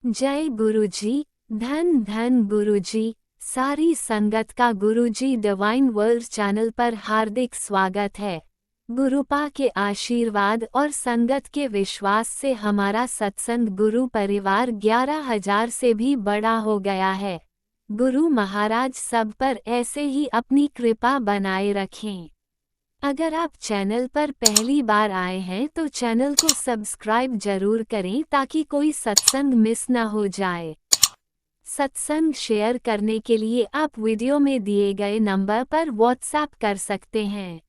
जय गुरुजी। धन धन गुरुजी। सारी संगत का गुरुजी डिवाइन वर्ल्ड चैनल पर हार्दिक स्वागत है। गुरुपा के आशीर्वाद और संगत के विश्वास से हमारा सत्संग गुरु परिवार 11,000 से भी बड़ा हो गया है। गुरु महाराज सब पर ऐसे ही अपनी कृपा बनाए रखें। अगर आप चैनल पर पहली बार आए हैं तो चैनल को सब्सक्राइब जरूर करें ताकि कोई सत्संग मिस न हो जाए। सत्संग शेयर करने के लिए आप वीडियो में दिए गए नंबर पर व्हाट्सएप कर सकते हैं।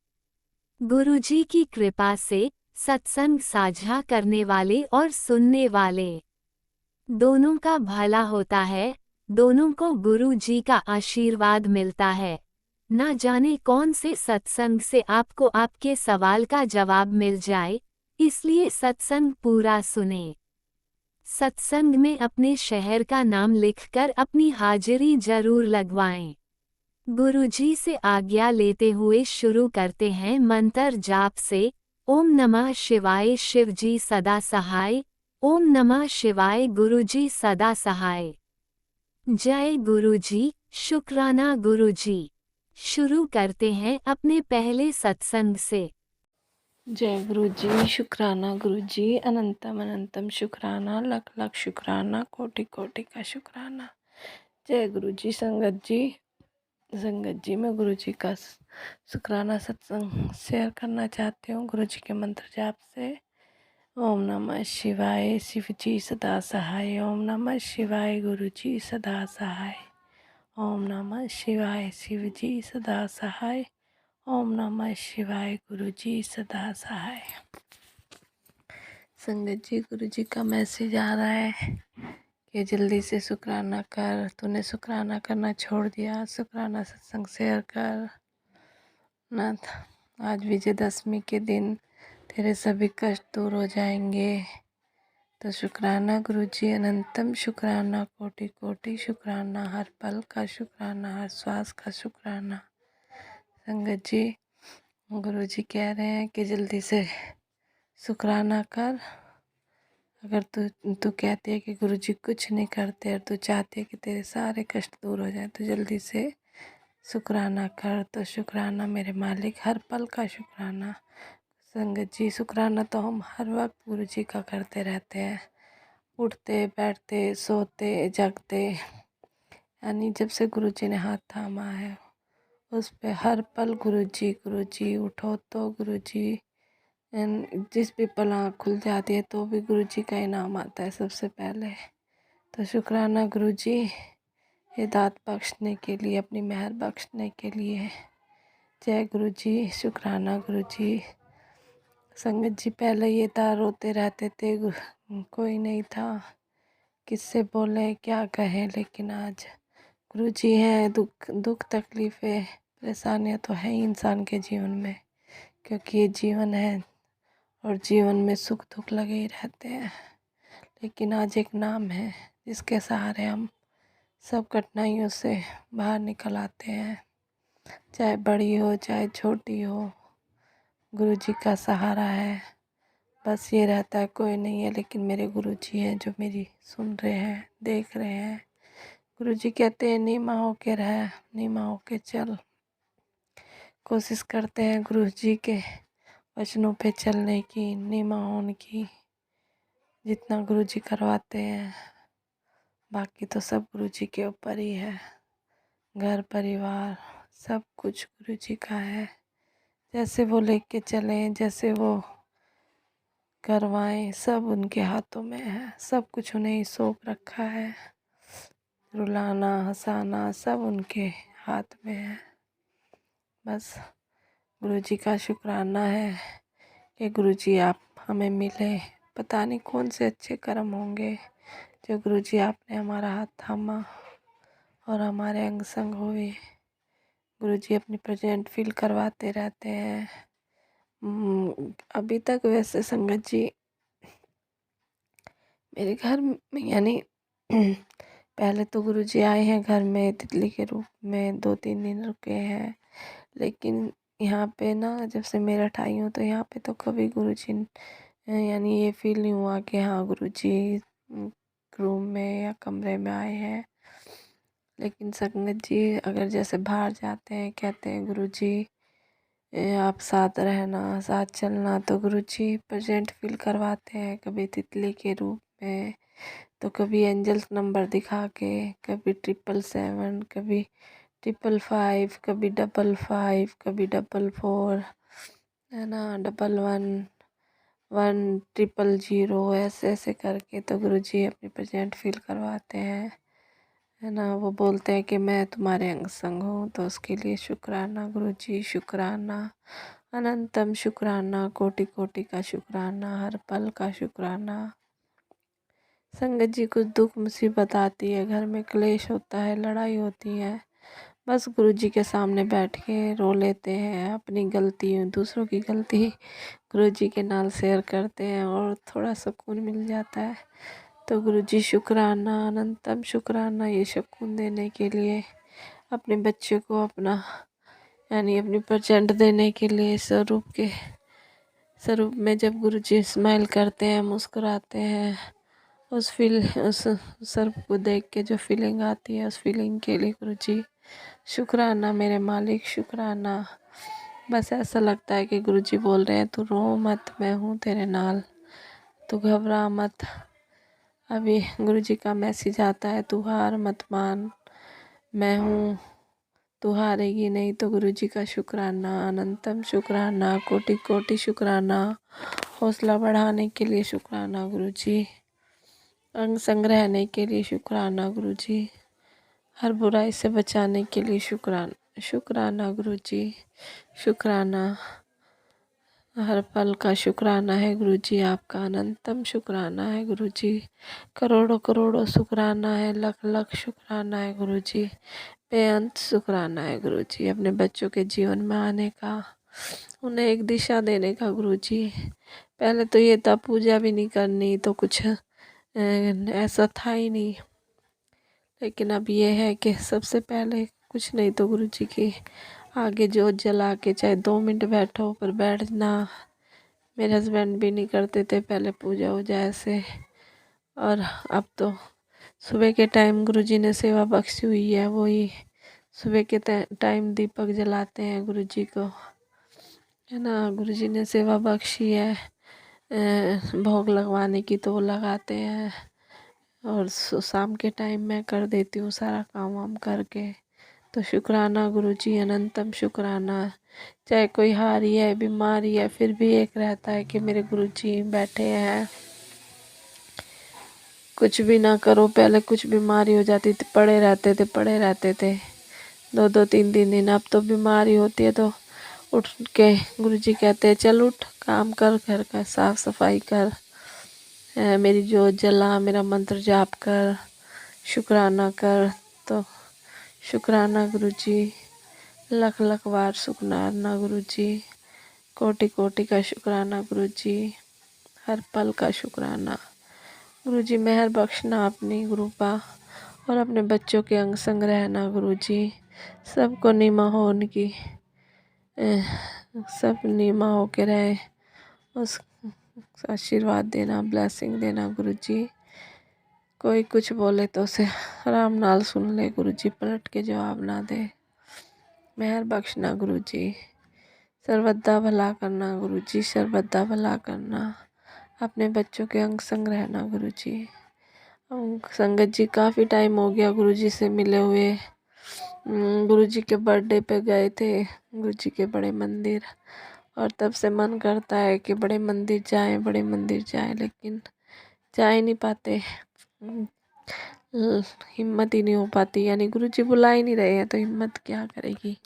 गुरुजी की कृपा से सत्संग साझा करने वाले और सुनने वाले दोनों का भला होता है। दोनों को गुरु जी का आशीर्वाद मिलता है। ना जाने कौन से सत्संग से आपको आपके सवाल का जवाब मिल जाए, इसलिए सत्संग पूरा सुने। सत्संग में अपने शहर का नाम लिखकर अपनी हाजिरी जरूर लगवाएं। गुरुजी से आज्ञा लेते हुए शुरू करते हैं मंत्र जाप से। ओम नमः शिवाय शिवजी सदा सहाय। ओम नमः शिवाय गुरुजी सदा सहाय। जय गुरुजी। शुक्राना गुरुजी। शुरू करते हैं अपने पहले सत्संग से। जय गुरु जी। शुक्राना गुरु जी। अनंतम अनंतम शुक्राना, लख लख शुक्राना, कोटि कोटि का शुक्राना। जय गुरु जी। संगत जी मैं गुरु जी का शुक्राना सत्संग शेयर करना चाहती हूँ गुरु जी के मंत्र जाप से। ओम नमः शिवाय शिव जी सदा सहाय। ओम नमः शिवाय गुरु जी सदा सहाय। ओम नमः शिवाय शिव जी सदा सहाय। ओम नमः शिवाय गुरु जी सदा सहाय। संगत जी, गुरु जी का मैसेज आ रहा है कि जल्दी से शुक्राना कर। तूने शुक्राना करना छोड़ दिया, शुक्राना सत्संग शेयर कर। नाथ, आज विजयदशमी के दिन तेरे सभी कष्ट दूर हो जाएंगे। तो शुक्राना गुरु जी, अनंतम शुक्राना, कोटि कोटि शुक्राना, हर पल का शुक्राना, हर श्वास का शुक्राना। संगत जी, गुरु जी कह रहे हैं कि जल्दी से शुक्राना कर। अगर तू कहती है कि गुरुजी कुछ नहीं करते और तू चाहती है कि तेरे सारे कष्ट दूर हो जाए तो जल्दी से शुक्राना कर। तो शुक्राना मेरे मालिक, हर पल का शुक्राना। संगत जी, शुक्राना तो हम हर वक्त गुरुजी का करते रहते हैं, उठते बैठते सोते जगते, यानी जब से गुरुजी ने हाथ थामा है उस पे हर पल गुरुजी उठो तो गुरुजी। जिस भी पल आँख खुल जाती है तो भी गुरुजी का इनाम आता है सबसे पहले। तो शुक्राना गुरुजी, ये दात बख्शने के लिए, अपनी मेहर बख्शने के लिए। जय गुरुजी। शुक्राना गुरुजी। संगत जी, पहले ये था रोते रहते थे, कोई नहीं था, किससे बोले क्या कहें, लेकिन आज गुरुजी हैं। दुख तकलीफ़ें परेशानियाँ तो है ही इंसान के जीवन में, क्योंकि ये जीवन है और जीवन में सुख दुख लगे ही रहते हैं। लेकिन आज एक नाम है जिसके सहारे हम सब कठिनाइयों से बाहर निकल आते हैं, चाहे बड़ी हो चाहे छोटी हो, गुरुजी का सहारा है। बस ये रहता है कोई नहीं है, लेकिन मेरे गुरुजी हैं जो मेरी सुन रहे हैं, देख रहे हैं। गुरुजी कहते हैं नीमा होके रह, नीमा होके चल। कोशिश करते हैं गुरुजी के वचनों पे चलने की, नीमा होने की, जितना गुरुजी करवाते हैं। बाकी तो सब गुरुजी के ऊपर ही है। घर परिवार सब कुछ गुरुजी का है। जैसे वो लेके चलें, जैसे वो करवाएं, सब उनके हाथों में है। सब कुछ उन्हें ही सौंप रखा है। रुलाना हंसाना सब उनके हाथ में है। बस गुरुजी का शुक्राना है कि गुरुजी आप हमें मिले। पता नहीं कौन से अच्छे कर्म होंगे जो गुरुजी आपने हमारा हाथ थामा और हमारे अंग संग हुए। गुरुजी अपनी प्रेजेंट फील करवाते रहते हैं। अभी तक वैसे संगत जी मेरे घर में, यानी पहले तो गुरुजी आए हैं घर में तितली के रूप में, 2-3 दिन रुके हैं। लेकिन यहाँ पे ना जब से मेरठ आई हूँ तो यहाँ पे तो कभी गुरुजी, यानी ये फील नहीं हुआ कि हाँ गुरुजी एक रूम में या कमरे में आए हैं। लेकिन संगत जी अगर जैसे बाहर जाते हैं, कहते हैं गुरुजी आप साथ रहना, साथ चलना, तो गुरुजी प्रेजेंट फील करवाते हैं, कभी तितली के रूप में, तो कभी एंजल्स नंबर दिखा के, कभी 777, कभी 555, कभी 55, कभी 44, है ना, 11, 100, ऐसे ऐसे करके तो गुरुजी अपनी प्रेजेंट फील करवाते हैं, है ना। वो बोलते हैं कि मैं तुम्हारे अंग संग हूँ, तो उसके लिए शुक्राना गुरुजी, शुक्राना, अनंतम शुक्राना, कोटि कोटि का शुक्राना, हर पल का शुक्राना। संगत जी कुछ दुख मुसीबत आती है, घर में क्लेश होता है, लड़ाई होती है, बस गुरुजी के सामने बैठ के रो लेते हैं, अपनी गलती दूसरों की गलती गुरुजी के नाल शेयर करते हैं और थोड़ा सुकून मिल जाता है। तो गुरुजी शुक्राना, अनंतम शुक्राना, ये सुकून देने के लिए, अपने बच्चे को अपना यानी अपनी प्रेजेंट देने के लिए स्वरूप में जब गुरुजी स्माइल करते हैं, मुस्कुराते हैं, उस स्वरूप को देख के जो फीलिंग आती है, उस फीलिंग के लिए गुरुजी शुक्राना मेरे मालिक, शुक्राना। बस ऐसा लगता है कि गुरुजी बोल रहे हैं, तू रो मत, मैं हूँ तेरे नाल, तू घबरा मत। अभी गुरुजी का मैसेज आता है, तू हार मत मान, मैं हूँ, तू हारेगी नहीं। तो गुरुजी का शुक्राना, अनंतम शुक्राना, कोटि कोटि शुक्राना, हौसला बढ़ाने के लिए शुक्राना गुरुजी, अंग संग रहने के लिए शुक्राना गुरुजी, हर बुराई से बचाने के लिए शुक्राना, शुक्राना गुरुजी, शुक्राना, हर पल का शुक्राना है गुरुजी आपका, अनंतम शुक्राना है गुरुजी, करोड़ों करोड़ों शुक्राना है, लख लख शुक्राना है गुरुजी, बेअंत शुक्राना है गुरुजी, अपने बच्चों के जीवन में आने का, उन्हें एक दिशा देने का गुरुजी। पहले तो ये था पूजा भी नहीं करनी, तो कुछ ऐसा था ही नहीं, लेकिन अब ये है कि सबसे पहले कुछ नहीं तो गुरुजी की आगे जोत जला के चाहे 2 मिनट बैठो, पर बैठना मेरे हस्बैंड भी नहीं करते थे पहले पूजा वूजा ऐसे। और अब तो सुबह के टाइम गुरुजी ने सेवा बख्शी हुई है, वही सुबह के टाइम दीपक जलाते हैं गुरुजी को, है ना। गुरुजी ने सेवा बख्शी है भोग लगवाने की, तो वो लगाते हैं, और शाम के टाइम मैं कर देती हूँ सारा काम वाम करके। तो शुक्राना गुरुजी, अनंतम शुक्राना। चाहे कोई हारी है, बीमारी है, फिर भी एक रहता है कि मेरे गुरुजी बैठे हैं। कुछ भी ना करो, पहले कुछ बीमारी हो जाती थी, पड़े रहते थे 2-2 3-3 दिन। अब तो बीमारी होती है तो उठ के गुरुजी कहते हैं चल उठ, काम कर, घर का साफ सफाई कर, मेरी जोत जला, मेरा मंत्र जाप कर, शुक्राना कर। तो शुक्राना गुरुजी, लख लख बार शुक्राना गुरुजी, कोटि कोटि का शुक्राना गुरुजी, हर पल का शुक्राना गुरुजी। मेहर बख्शना अपनी गुरुपा और अपने बच्चों के अंग संग रहना गुरुजी, सबको नीमा हो उनकी, सब नीमा हो के रहे, उस आशीर्वाद देना, ब्लेसिंग देना गुरुजी। कोई कुछ बोले तो उसे आराम नाल सुन ले गुरुजी, पलट के जवाब ना दे। मेहर बख्शना गुरुजी, सर्वदा भला करना गुरुजी, सर्वदा भला करना, अपने बच्चों के अंग संग रहना गुरुजी। संगत जी काफ़ी टाइम हो गया गुरुजी से मिले हुए। गुरुजी के बर्थडे पे गए थे गुरुजी के बड़े मंदिर, और तब से मन करता है कि बड़े मंदिर जाएं, बड़े मंदिर जाएं, लेकिन जा ही नहीं पाते, हिम्मत ही नहीं हो पाती। यानी गुरुजी बुला ही नहीं रहे हैं तो हिम्मत क्या करेगी।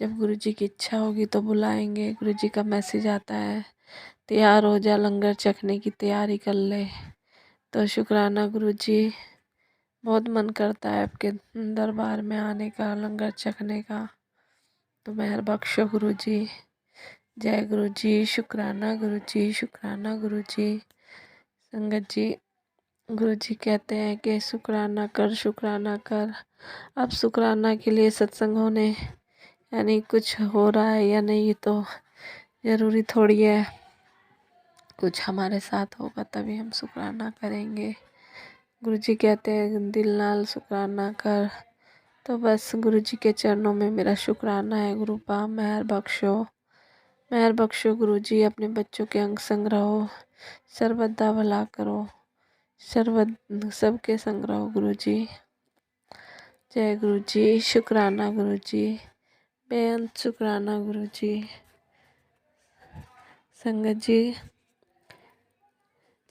जब गुरुजी की इच्छा होगी तो बुलाएंगे। गुरुजी का मैसेज आता है, तैयार हो जा, लंगर चखने की तैयारी कर ले। तो शुक्राना गुरुजी, बहुत मन करता है आपके दरबार में आने का, लंगर चखने का। तो मेहर बख्शो गुरुजी, जय गुरुजी, शुक्राना गुरुजी, शुक्राना गुरुजी। संगत जी गुरुजी कहते हैं कि शुक्राना कर, शुक्राना कर। अब शुक्राना के लिए सत्संग होने यानी कुछ हो रहा है या नहीं, तो ज़रूरी थोड़ी है, कुछ हमारे साथ होगा तभी हम शुक्राना करेंगे। गुरुजी कहते हैं दिल नाल शुक्राना कर। तो बस गुरुजी के चरणों में मेरा शुक्राना है। गुरुपा मेहर बख्शो गुरुजी, अपने बच्चों के अंग संग रहो, सर्वदा भला करो, सर्वद सबके संग रहो गुरुजी। जय गुरुजी, शुक्राना गुरुजी, बेअंत शुक्राना गुरुजी। संगत जी,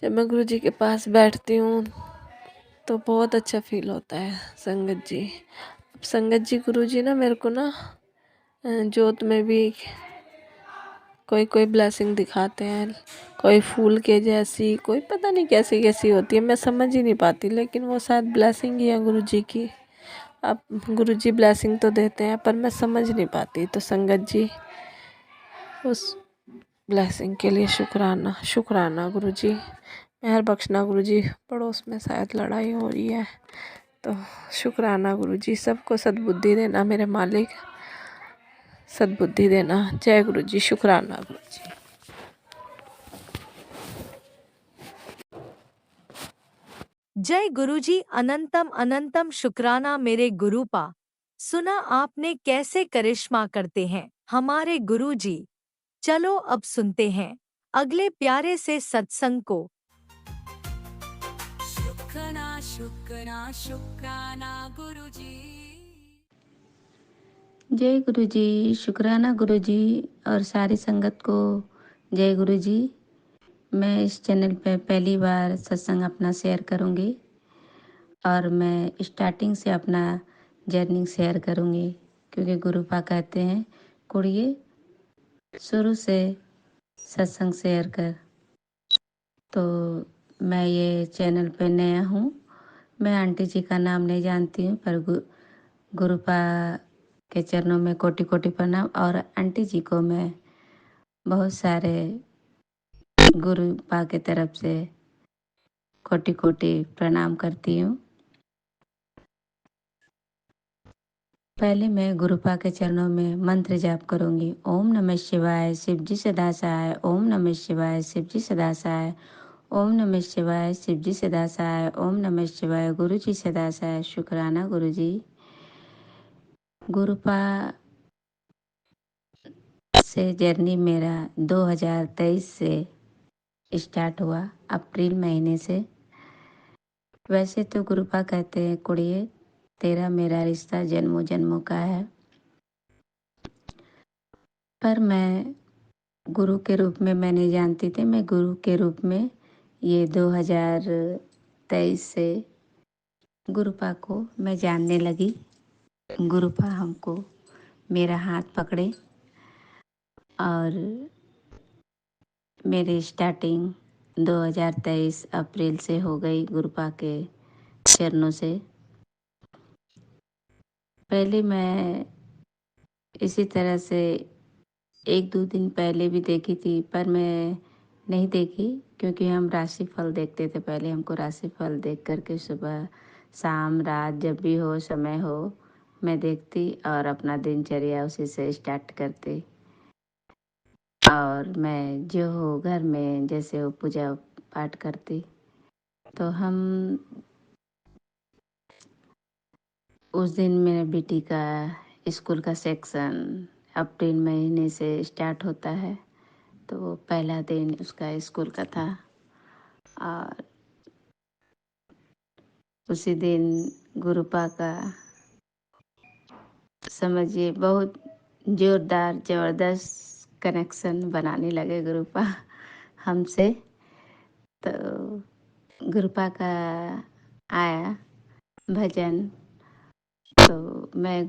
जब मैं गुरुजी के पास बैठती हूँ तो बहुत अच्छा फील होता है। संगत जी, संगत जी गुरुजी ना मेरे को ना जोत में भी कोई कोई ब्लेसिंग दिखाते हैं, कोई फूल के जैसी, कोई पता नहीं कैसी कैसी होती है, मैं समझ ही नहीं पाती, लेकिन वो शायद ब्लेसिंग ही है गुरुजी की। अब गुरुजी ब्लेसिंग तो देते हैं पर मैं समझ नहीं पाती। तो संगत जी, उस ब्लेसिंग के लिए शुक्राना शुक्राना गुरुजी, मेहर बख्शना गुरुजी। पड़ोस में शायद लड़ाई हो रही है, तो शुक्राना गुरुजी, सबको सद्बुद्धि देना मेरे मालिक, सद्बुद्धि देना। जय गुरुजी, शुक्राना गुरुजी। जय गुरुजी, अनंतम अनंतम शुक्राना मेरे गुरुपा। सुना आपने कैसे करिश्मा करते हैं हमारे गुरुजी। चलो अब सुनते हैं अगले प्यारे से सत्संग को। शुक्राना शुक्राना शुक्राना गुरुजी। जय गुरु जी, शुक्राना गुरु जी और सारी संगत को जय गुरु जी। मैं इस चैनल पे पहली बार सत्संग अपना शेयर करूँगी और मैं स्टार्टिंग से अपना जर्नी शेयर करूँगी, क्योंकि गुरुपा कहते हैं कुड़िए शुरू से सत्संग शेयर कर। तो मैं ये चैनल पे नया हूँ, मैं आंटी जी का नाम नहीं जानती हूँ, पर गुरुपा के चरणों में कोटि कोटि प्रणाम। और आंटी जी को मैं बहुत सारे गुरुपा के तरफ से कोटि कोटि प्रणाम करती हूँ। पहले मैं गुरुपा के चरणों में मंत्र जाप करूँगी। ओम नमः शिवाय, शिव जी सदा सहाय। ओम नमः शिवाय, शिव जी सदा सहाय। ओम नमः शिवाय, शिव जी सदा सहाय। ओम नमः शिवाय, गुरु जी सदा सहाय। शुक्राना गुरु जी। गुरुपा से जर्नी मेरा 2023 से स्टार्ट हुआ, अप्रैल महीने से। वैसे तो गुरुपा कहते हैं कुड़िए तेरा मेरा रिश्ता जन्मों जन्मों का है, पर मैं गुरु के रूप में मैं नहीं जानती थी। मैं गुरु के रूप में ये 2023 से गुरुपा को मैं जानने लगी। गुरुपा हमको मेरा हाथ पकड़े और मेरी स्टार्टिंग 2023 अप्रैल से हो गई गुरुपा के चरणों से। पहले मैं इसी तरह से 1-2 दिन पहले भी देखी थी, पर मैं नहीं देखी, क्योंकि हम राशिफल देखते थे पहले। हमको राशिफल देख करके सुबह शाम रात जब भी हो समय हो मैं देखती और अपना दिनचर्या उसी से स्टार्ट करती। और मैं जो हो घर में जैसे हो पूजा पाठ करती। तो हम उस दिन मेरे बेटी का स्कूल का सेक्शन अप्रैल महीने से स्टार्ट होता है, तो पहला दिन उसका स्कूल का था। और उसी दिन गुरुपा का समझिए बहुत जोरदार ज़बरदस्त कनेक्शन बनाने लगे गुरुपा हमसे। तो गुरुपा का आया भजन, तो मैं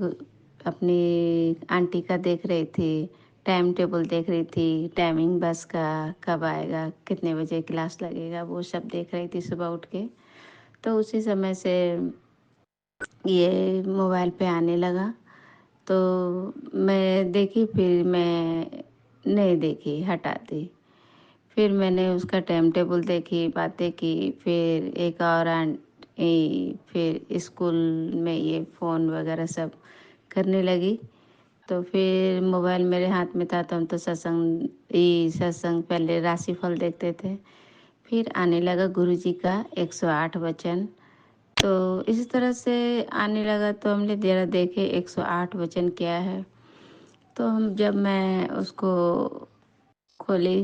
अपनी आंटी का देख रही थी, टाइम टेबल देख रही थी, टाइमिंग बस का कब आएगा, कितने बजे क्लास लगेगा, वो सब देख रही थी सुबह उठ के। तो उसी समय से ये मोबाइल पे आने लगा, तो मैं देखी, फिर मैं नहीं देखी, हटा दी। फिर मैंने उसका टाइम टेबल देखी, बातें की, फिर एक और फिर स्कूल में ये फ़ोन वगैरह सब करने लगी। तो फिर मोबाइल मेरे हाथ में था, तो हम तो सत्संग पहले राशिफल देखते थे। फिर आने लगा गुरुजी का 108 वचन, तो इसी तरह से आने लगा तो हमने ज़रा देखे 108 वचन क्या है। तो हम जब मैं उसको खोली,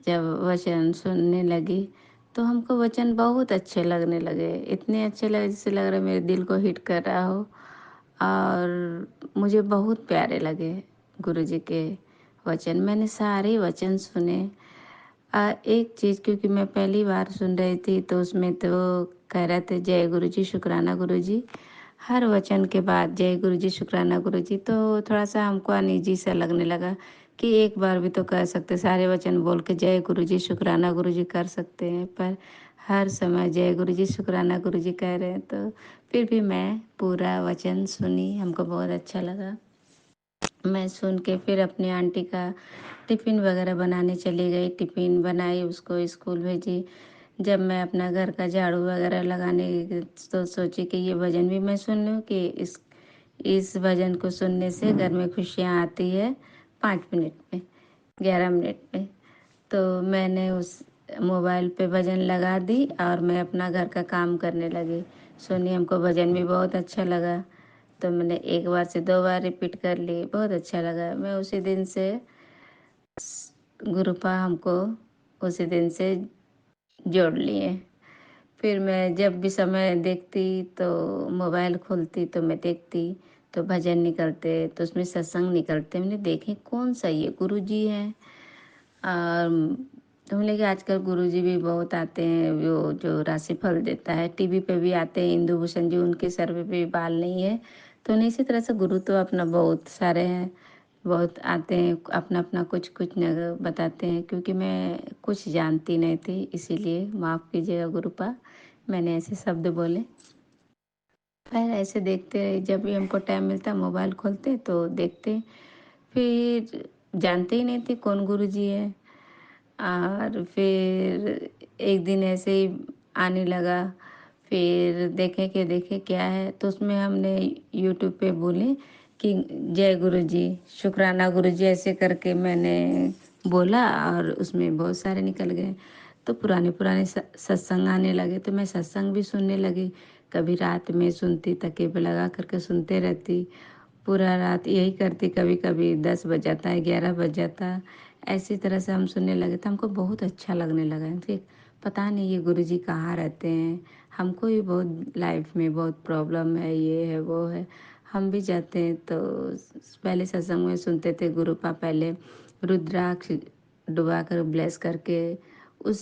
जब वचन सुनने लगी, तो हमको वचन बहुत अच्छे लगने लगे। इतने अच्छे लगे जैसे लग रहा है मेरे दिल को हिट कर रहा हो, और मुझे बहुत प्यारे लगे गुरुजी के वचन। मैंने सारे वचन सुने। एक चीज़, क्योंकि मैं पहली बार सुन रही थी तो उसमें तो कह रहे थे जय गुरुजी शुक्राना गुरुजी, हर वचन के बाद जय गुरुजी शुक्राना गुरुजी। तो थोड़ा सा हमको अनईजी सा लगने लगा कि एक बार भी तो कह सकते, सारे वचन बोल के जय गुरुजी शुक्राना गुरुजी कर सकते हैं, पर हर समय जय गुरुजी शुक्राना गुरुजी कह रहे हैं। तो फिर भी मैं पूरा वचन सुनी, हमको बहुत अच्छा लगा। मैं सुन के फिर अपनी आंटी का टिफ़िन वगैरह बनाने चली गई। टिफ़िन बनाई, उसको स्कूल भेजी। जब मैं अपना घर का झाड़ू वगैरह लगाने गई, तो सोची कि ये भजन भी मैं सुन लूँ, कि इस भजन को सुनने से घर में खुशियाँ आती है 5 मिनट में, 11 मिनट में। तो मैंने उस मोबाइल पे भजन लगा दी और मैं अपना घर का काम करने लगी। सुनी, हमको भजन भी बहुत अच्छा लगा। तो मैंने एक बार से 2 बार रिपीट कर ली, बहुत अच्छा लगा। मैं उसी दिन से गुरुपा हमको उसी दिन से जोड़ लिए। फिर मैं जब भी समय देखती तो मोबाइल खोलती तो मैं देखती तो भजन निकलते, तो उसमें सत्संग निकलते। मैंने देखे कौन सा ये गुरुजी हैं। और तो हम लगे आजकल गुरुजी भी बहुत आते हैं, वो जो राशिफल देता है टीवी पे भी आते हैं, इंदु भूषण जी, उनके सर पे भी बाल नहीं है। तो नहीं, इसी तरह से गुरु तो अपना बहुत सारे हैं, बहुत आते हैं, अपना अपना कुछ कुछ न बताते हैं। क्योंकि मैं कुछ जानती नहीं थी, इसीलिए माफ़ कीजिएगा गुरुपा, मैंने ऐसे शब्द बोले। फिर ऐसे देखते रहे, जब भी हमको टाइम मिलता मोबाइल खोलते तो देखते। फिर जानते ही नहीं थे कौन गुरुजी है। और फिर एक दिन ऐसे ही आने लगा। फिर देखे क्या है, तो उसमें हमने यूट्यूब पे बोले कि जय गुरुजी शुक्राना गुरुजी, ऐसे करके मैंने बोला और उसमें बहुत सारे निकल गए। तो पुराने पुराने सत्संग आने लगे, तो मैं सत्संग भी सुनने लगी। कभी रात में सुनती, तकिए पे लगा करके सुनते रहती, पूरा रात यही करती। कभी कभी 10 बज जाता है, 11 बज जाता, ऐसी तरह से हम सुनने लगे। तो हमको बहुत अच्छा लगने लगा कि पता नहीं ये गुरुजी कहाँ रहते हैं। हमको भी बहुत लाइफ में बहुत प्रॉब्लम है, ये है वो है, हम भी जाते हैं। तो पहले सत्संग में सुनते थे गुरुपा पहले रुद्राक्ष डुबा कर ब्लेस करके, उस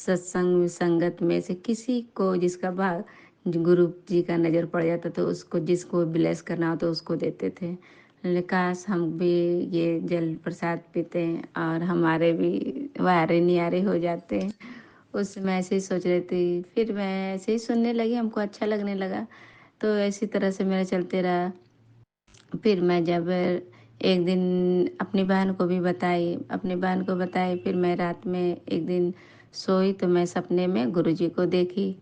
सत्संग में संगत में से किसी को जिसका भाग गुरु जी का नज़र पड़ जाता तो उसको, जिसको ब्लेस करना हो तो उसको देते थे। मैंने काश हम भी ये जल प्रसाद पीते हैं और हमारे भी वारे नियारे हो जाते हैं। उस समय ऐसे ही सोच रही थी। फिर मैं ऐसे ही सुनने लगी, हमको अच्छा लगने लगा। तो इसी तरह से मेरा चलते रहा। फिर मैं जब एक दिन अपनी बहन को बताई, फिर मैं रात में एक दिन सोई तो मैं सपने में गुरुजी को देखी।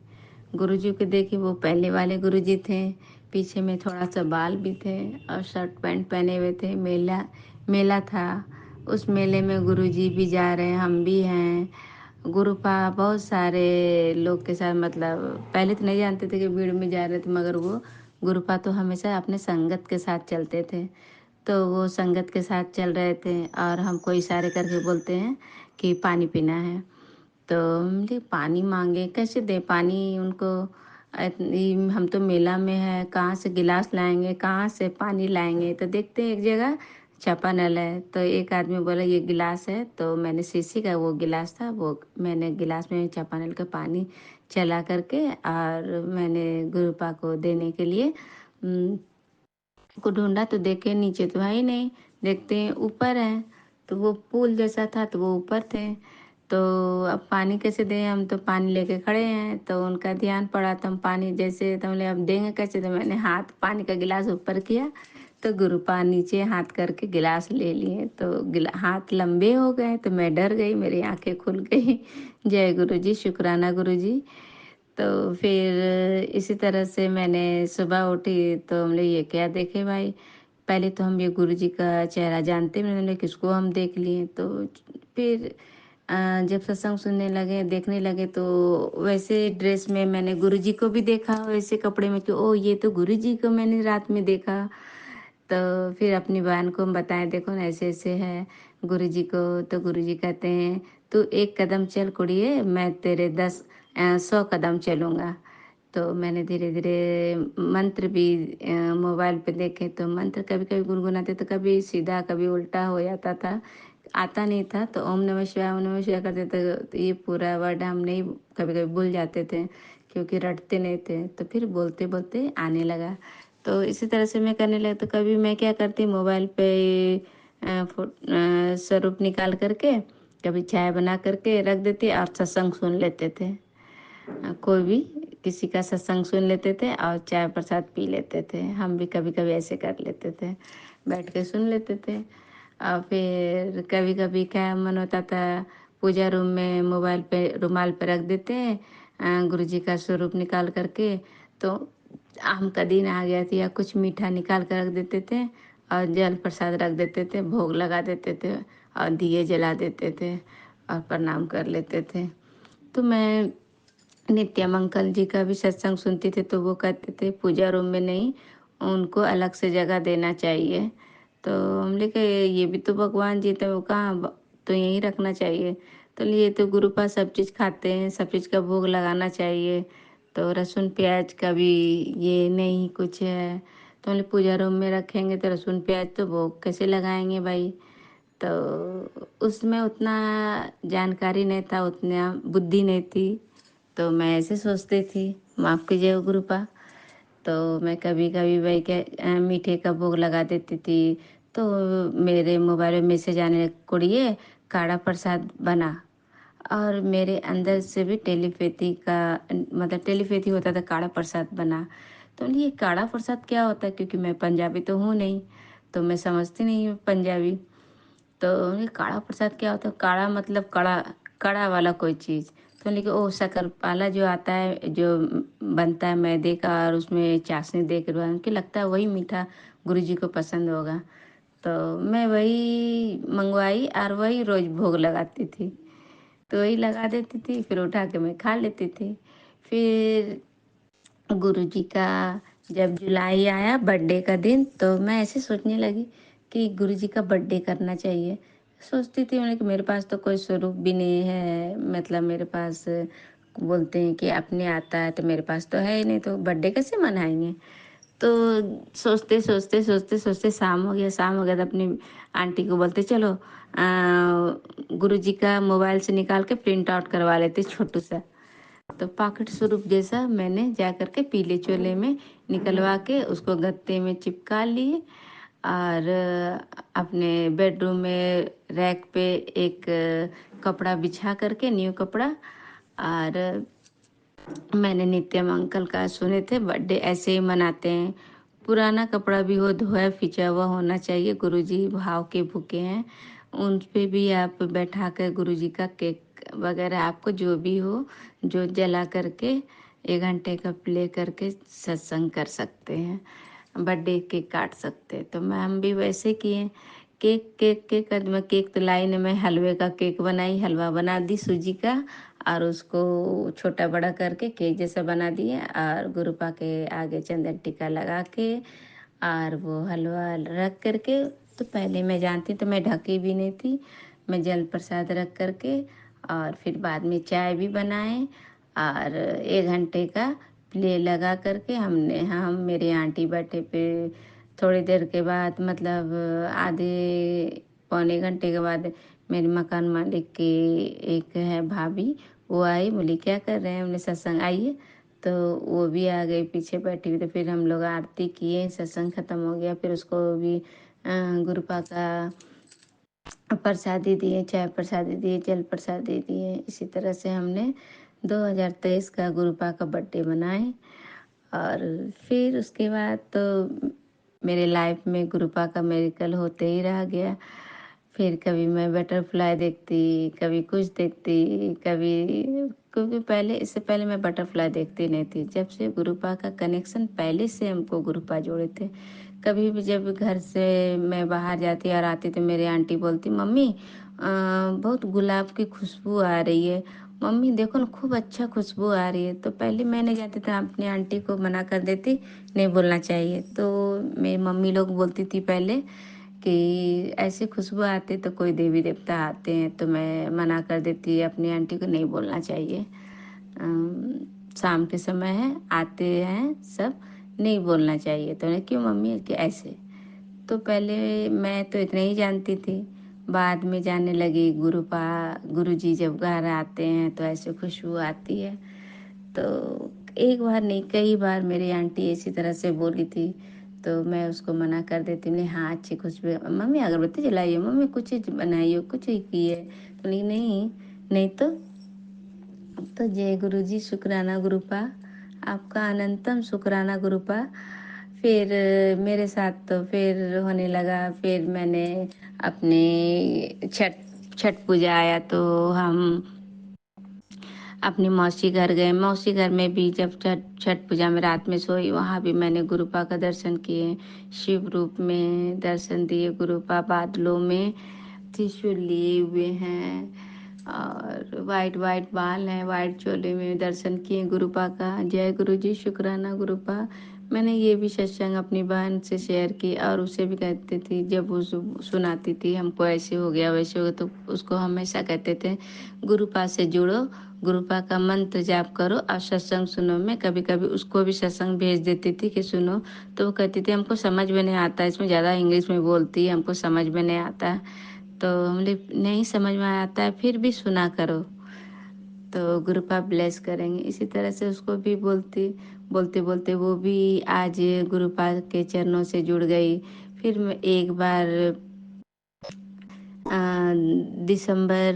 गुरुजी को देखी, वो पहले वाले गुरुजी थे, पीछे में थोड़ा सा बाल भी थे और शर्ट पैंट पहने हुए थे। मेला मेला था, उस मेले में गुरुजी भी जा रहे हैं, हम भी हैं। गुरुपा बहुत सारे लोग के साथ, मतलब पहले तो नहीं जानते थे कि भीड़ में जा रहे थे, मगर वो गुरुपा तो हमेशा अपने संगत के साथ चलते थे। तो वो संगत के साथ चल रहे थे और हमको इशारे करके बोलते हैं कि पानी पीना है। तो मुझे पानी मांगे, कैसे दे पानी उनको, हम तो मेला में है, कहाँ से गिलास लाएंगे, कहाँ से पानी लाएंगे। तो देखते हैं एक जगह चापानल है, तो एक आदमी बोला ये गिलास है। तो मैंने शीशी का वो गिलास था, वो मैंने गिलास में चापानल का पानी चला करके और मैंने गुरुपा को देने के लिए को ढूंढा। तो देखे नीचे तो है ही नहीं, देखते हैं ऊपर है। तो वो पुल जैसा था तो वो ऊपर थे। तो अब पानी कैसे दें, हम तो पानी लेके खड़े हैं। तो उनका ध्यान पड़ा, तो हम पानी जैसे, तो बोले अब देंगे कैसे। तो मैंने हाथ पानी का गिलास ऊपर किया, तो गुरुपा नीचे हाथ करके गिलास ले लिए। तो हाथ लंबे हो गए, तो मैं डर गई, मेरी आंखें खुल गई। जय गुरु जी शुक्राना गुरु जी। तो फिर इसी तरह से मैंने सुबह उठी तो हमने ये क्या देखे भाई, पहले तो हम ये गुरुजी का चेहरा जानते भी नहीं, किसको हम देख लिए। तो फिर जब सत्संग सुनने लगे, देखने लगे तो वैसे ड्रेस में मैंने गुरुजी को भी देखा वैसे कपड़े में कि ओह! ये तो गुरुजी को मैंने रात में देखा। तो फिर अपनी बहन को हम बताएँ देखो ना ऐसे-ऐसे है गुरुजी को, तो गुरुजी कहते हैं तू एक कदम चल कुड़िए मैं तेरे 100 कदम चलूँगा। तो मैंने धीरे-धीरे मंत्र भी मोबाइल पे देखे तो मंत्र कभी-कभी गुनगुनाते तो कभी सीधा कभी उल्टा हो जाता था। आता नहीं था तो ओम नमः शिवाय करते थे तो ये पूरा वर्ड हम नहीं कभी-कभी भूल जाते थे क्योंकि रटते नहीं थे। तो फिर बोलते-बोलते आने लगा। तो इसी तरह से मैं करने लगी तो कभी मैं क्या करती मोबाइल पे स्वरूप निकाल कर के कभी चाय बना कर के रख देती और सत्संग सुन लेते थे। कोई भी किसी का सत्संग सुन लेते थे और चाय प्रसाद पी लेते थे। हम भी कभी-कभी ऐसे कर लेते थे, बैठ के सुन लेते थे। और फिर कभी-कभी क्या मन होता था पूजा रूम में मोबाइल पे रुमाल पे रख देते हैं गुरुजी का स्वरूप निकाल कर के तो आम का दिन आ गया था या कुछ मीठा निकाल कर रख देते थे और जल प्रसाद रख देते थे, भोग लगा देते थे और दिए जला देते थे और प्रणाम कर लेते थे। तो मैं नित्यम अंकल जी का भी सत्संग सुनती थी तो वो कहते थे पूजा रूम में नहीं उनको अलग से जगह देना चाहिए। तो हमने कहा ये भी तो भगवान जी थे वो कहाँ तो यहीं रखना चाहिए। तो ये तो गुरु पास सब चीज़ खाते हैं सब चीज़ का भोग लगाना चाहिए। तो लहसुन प्याज का भी ये नहीं कुछ है। तो हमने पूजा रूम में रखेंगे तो लहसुन प्याज तो भोग कैसे लगाएंगे भाई। तो उसमें उतना जानकारी नहीं था उतना बुद्धि नहीं थी। तो मैं ऐसे सोचती थी माफ़ कीजिएगा गुरुपा। तो मैं कभी-कभी वही के मीठे का भोग लगा देती थी। तो मेरे मोबाइल में मैसेज आने लगे कुड़िए काढ़ा प्रसाद बना। और मेरे अंदर से भी टेलीपैथी का मतलब टेलीपैथी होता था काढ़ा प्रसाद बना। तो ये काढ़ा प्रसाद क्या होता है क्योंकि मैं पंजाबी तो हूँ नहीं, तो मैं समझती नहीं हूँ पंजाबी। तो ये काढ़ा प्रसाद क्या होता है? काढ़ा मतलब कड़ा कड़ा वाला कोई चीज़। तो मैंने कहा ओह! शक्करपाला जो आता है जो बनता है मैदे का और उसमें चाशनी दे के मुझे लगता है वही मीठा गुरुजी को पसंद होगा। तो मैं वही मँगवाई और वही रोज़ भोग लगाती थी। तो वही लगा देती थी फिर उठा के मैं खा लेती थी। फिर गुरुजी का जब जुलाई आया बर्थडे का दिन तो मैं ऐसे सोचने लगी कि गुरुजी का बर्थडे करना चाहिए। सोचती थी मैंने कि मेरे पास तो कोई स्वरूप भी नहीं है मतलब मेरे पास बोलते हैं कि अपने आता है तो मेरे पास तो है ही नहीं तो बर्थडे कैसे मनाएंगे। तो सोचते शाम हो गया तो अपनी आंटी को बोलते चलो गुरुजी का मोबाइल से निकाल के प्रिंट आउट करवा लेते छोटू सा। तो पॉकेट स्वरूप जैसा मैंने जा कर के पीले चोले में निकलवा के उसको गत्ते में चिपका लिए और अपने बेडरूम में रैक पे एक कपड़ा बिछा करके न्यू कपड़ा और मैंने नित्यम अंकल का सुने थे बर्थडे ऐसे ही मनाते हैं। पुराना कपड़ा भी हो धोया फिचा हुआ होना चाहिए गुरुजी भाव के भूखे हैं। उन पे भी आप बैठा कर गुरुजी का केक वगैरह आपको जो भी हो जो जला करके 1 घंटे का प्ले करके सत्संग कर सकते हैं बर्थडे केक काट सकते हैं। तो मैं हम भी वैसे किए केक मैं केक तो लाई ने मैं हलवे का केक बनाई हलवा बना दी सूजी का और उसको छोटा बड़ा करके केक जैसा बना दिए और गुरुपा के आगे चंदन टीका लगा के और वो हलवा रख करके तो पहले मैं जानती तो मैं ढकी भी नहीं थी। मैं जल प्रसाद रख करके और फिर बाद में चाय भी बनाए और 1 घंटे का प्ले लगा करके हमने हम मेरे आंटी बैठे पे थोड़ी देर के बाद मतलब आधे पौने घंटे के बाद मेरे मकान मालिक की एक है भाभी वो आई बोली क्या कर रहे हैं हमने सत्संग आइए। तो वो भी आ गई पीछे बैठी हुई तो फिर हम लोग आरती किए सत्संग ख़त्म हो गया फिर उसको भी गुरुपा का प्रसादी दिए चाय प्रसादी दिए जल प्रसादी दिए। इसी तरह से हमने 2023 का गुरुपा का बर्थडे मनाए और फिर उसके बाद तो मेरे लाइफ में गुरुपा का मेरिकल होते ही रह गया। फिर कभी मैं बटरफ्लाई देखती कभी कुछ देखती कभी क्योंकि पहले इससे पहले मैं बटरफ्लाई देखती नहीं थी। जब से गुरुपा का कनेक्शन पहले से हमको गुरुपा जोड़े थे। कभी भी जब घर से मैं बाहर जाती और आती तो मेरी आंटी बोलती मम्मी बहुत गुलाब की खुशबू आ रही है। मम्मी देखो ना खूब अच्छा खुशबू आ रही है। तो पहले मैं नहीं जानती थी, अपनी आंटी को मना कर देती, नहीं बोलना चाहिए। तो मेरी मम्मी लोग बोलती थी पहले कि ऐसी खुशबू आती तो कोई देवी देवता आते हैं, तो मैं मना कर देती अपनी आंटी को, नहीं बोलना चाहिए। शाम के समय है, आते हैं सब, नहीं बोलना चाहिए। तो क्यों मम्मी कि ऐसे। तो पहले मैं तो इतना ही जानती थी, बाद में जानने लगी गुरुजी जब घर आते हैं तो ऐसे खुशबू आती है। तो एक बार नहीं कई बार मेरी आंटी इसी तरह से बोली थी, तो मैं उसको मना कर देती, नहीं हाँ अच्छी खुशबू है मम्मी, अगरबत्ती जलाइए मम्मी, कुछ बनाइए, कुछ ही किए। तो नहीं नहीं तो जय गुरु जी, शुक्राना गुरुपा, आपका अनंतम शुक्राना गुरुपा। फिर मेरे साथ तो फिर होने लगा। फिर मैंने अपने छठ पूजा आया तो हम अपनी मौसी घर गए। मौसी घर में भी जब छठ पूजा में रात में सोई, वहाँ भी मैंने गुरुपा का दर्शन किए। शिव रूप में दर्शन दिए। गुरुपा बादलों में त्रिशूल लिए हुए हैं और वाइट वाइट बाल हैं, वाइट चोले में दर्शन किए गुरुपा का। जय गुरु जी, शुक्राना गुरुपा। मैंने ये भी सत्संग अपनी बहन से शेयर की और उसे भी कहती थी, जब वो सुनाती थी हमको ऐसे हो गया वैसे हो गया, तो उसको हमेशा कहते थे गुरुपा से जुड़ो, गुरुपा का मंत्र जाप करो और सत्संग सुनो। मैं कभी कभी उसको भी सत्संग भेज देती थी कि सुनो, तो वो कहती थी हमको समझ में नहीं आता, इसमें ज़्यादा इंग्लिश में बोलती है, हमको समझ में नहीं आता। तो हमने नहीं समझ में आता है फिर भी सुना करो, तो गुरुपा ब्लेस करेंगे। इसी तरह से उसको भी बोलते बोलते वो भी आज गुरुपा के चरणों से जुड़ गई। फिर मैं एक बार दिसंबर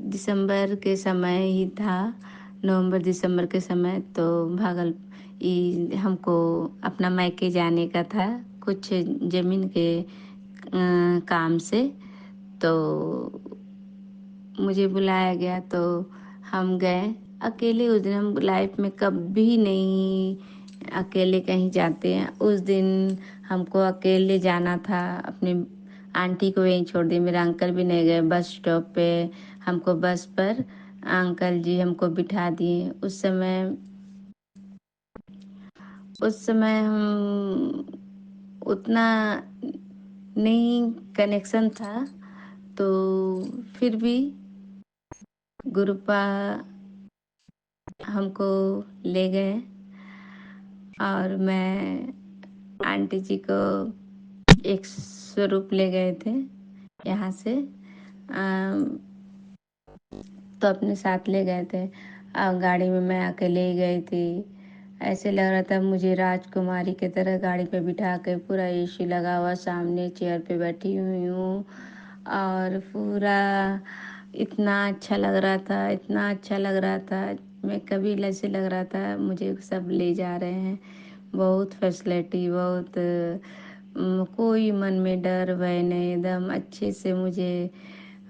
दिसंबर के समय ही था, नवंबर दिसंबर के समय, तो हमको अपना मायके जाने का था कुछ ज़मीन के काम से। तो मुझे बुलाया गया तो हम गए अकेले। उस दिन हम लाइफ में कभी नहीं अकेले कहीं जाते हैं। उस दिन हमको अकेले जाना था, अपने आंटी को वहीं छोड़ दी, मेरे अंकल भी नहीं गए। बस स्टॉप पे हमको बस पर अंकल जी हमको बिठा दिए। उस समय हम उतना नहीं कनेक्शन था, तो फिर भी गुरुपा हमको ले गए और मैं आंटी जी को एक स्वरूप ले गए थे यहाँ से। तो अपने साथ ले गए थे और गाड़ी में मैं अकेले ही गई थी। ऐसे लग रहा था मुझे राजकुमारी की तरह गाड़ी पे बिठा के, पूरा एसी लगा हुआ, सामने चेयर पे बैठी हुई हूँ और पूरा इतना अच्छा लग रहा था, इतना अच्छा लग रहा था। मैं कभी ऐसे लग रहा था मुझे सब ले जा रहे हैं। बहुत फैसिलिटी, बहुत कोई मन में डर भय नहीं, एकदम अच्छे से मुझे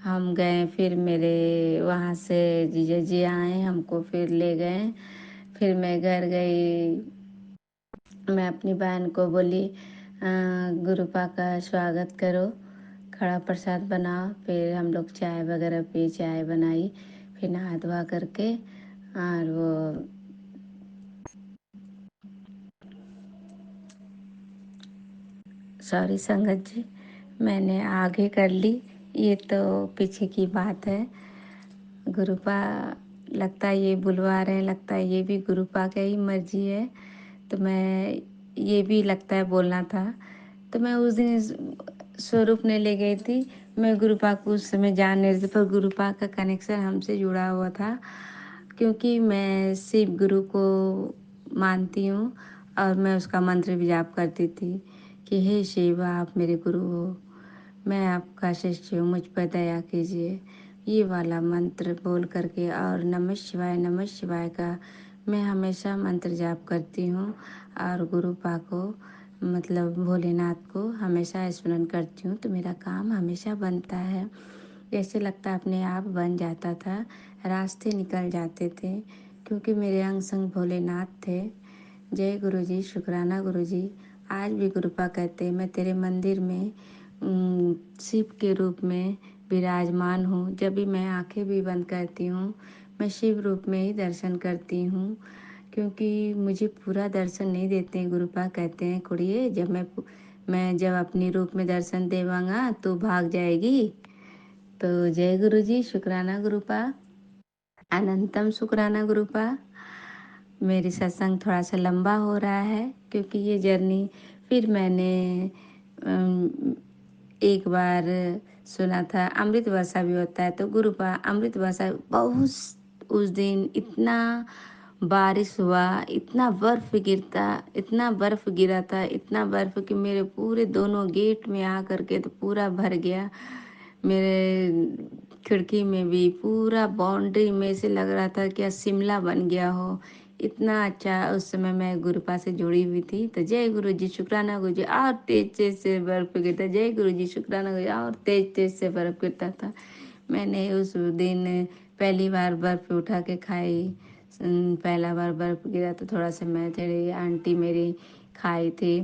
हम गए। फिर मेरे वहाँ से जीजा जी आए, हमको फिर ले गए। फिर मैं घर गई, मैं अपनी बहन को बोली गुरुपा का स्वागत करो, खड़ा प्रसाद बनाओ। फिर हम लोग चाय वगैरह पी, चाय बनाई, फिर नहा धोआ करके और वो सॉरी संगत जी, मैंने आगे कर ली, ये तो पीछे की बात है। गुरुपा लगता है ये बुलवा रहे हैं, लगता है ये भी गुरुपा का ही मर्जी है। तो मैं ये भी लगता है बोलना था। तो मैं उस दिन स्वरूप ने ले गई थी। मैं गुरुपा को उस समय जान नहीं रही थी, पर गुरुपा का कनेक्शन हमसे जुड़ा हुआ था, क्योंकि मैं शिव गुरु को मानती हूँ और मैं उसका मंत्र भी जाप करती थी कि हे शिव, आप मेरे गुरु हो, मैं आपका शिष्य हूँ, मुझ पर दया कीजिए। ये वाला मंत्र बोल करके और नमः शिवाय का मैं हमेशा मंत्र जाप करती हूँ और गुरुपा को, मतलब भोलेनाथ को हमेशा स्मरण करती हूँ, तो मेरा काम हमेशा बनता है। जैसे लगता अपने आप बन जाता था, रास्ते निकल जाते थे, क्योंकि मेरे अंग संग भोलेनाथ थे। जय गुरु जी, शुक्राना गुरु जी। आज भी गुरुपा कहते मैं तेरे मंदिर में शिव के रूप में विराजमान हूँ। जब भी मैं आंखें भी बंद करती हूँ, मैं शिव रूप में ही दर्शन करती हूँ, क्योंकि मुझे पूरा दर्शन नहीं देते हैं। गुरुपा कहते हैं, कुड़िए जब मैं जब अपनी रूप में दर्शन देवांगा तो भाग जाएगी। तो जय गुरु जी, शुक्राना गुरुपा, अनंतम शुक्राना गुरुपा। मेरी सत्संग थोड़ा सा लंबा हो रहा है क्योंकि ये जर्नी, फिर मैंने एक बार सुना था अमृत वर्षा भी होता है, तो गुरुपा अमृत वर्षा बहुत, उस दिन इतना बारिश हुआ, इतना बर्फ गिरता, इतना बर्फ गिरा था, इतना बर्फ कि मेरे पूरे दोनों गेट में आ करके तो पूरा भर गया। मेरे खिड़की में भी पूरा बाउंड्री में से लग रहा था कि शिमला बन गया हो। इतना अच्छा उस समय मैं गुरुपा से जुड़ी हुई थी। तो जय गुरु जी, शुक्राना गुरु जी, और तेज तेज से बर्फ गिरता। जय गुरु जी, शुक्राना गुरु जी, और तेज तेज से बर्फ गिरता था। मैंने उस दिन पहली बार बर्फ उठा के खाई। पहला बार बर्फ गिरा तो थोड़ा सा मैं, थोड़ी आंटी मेरी खाई थी,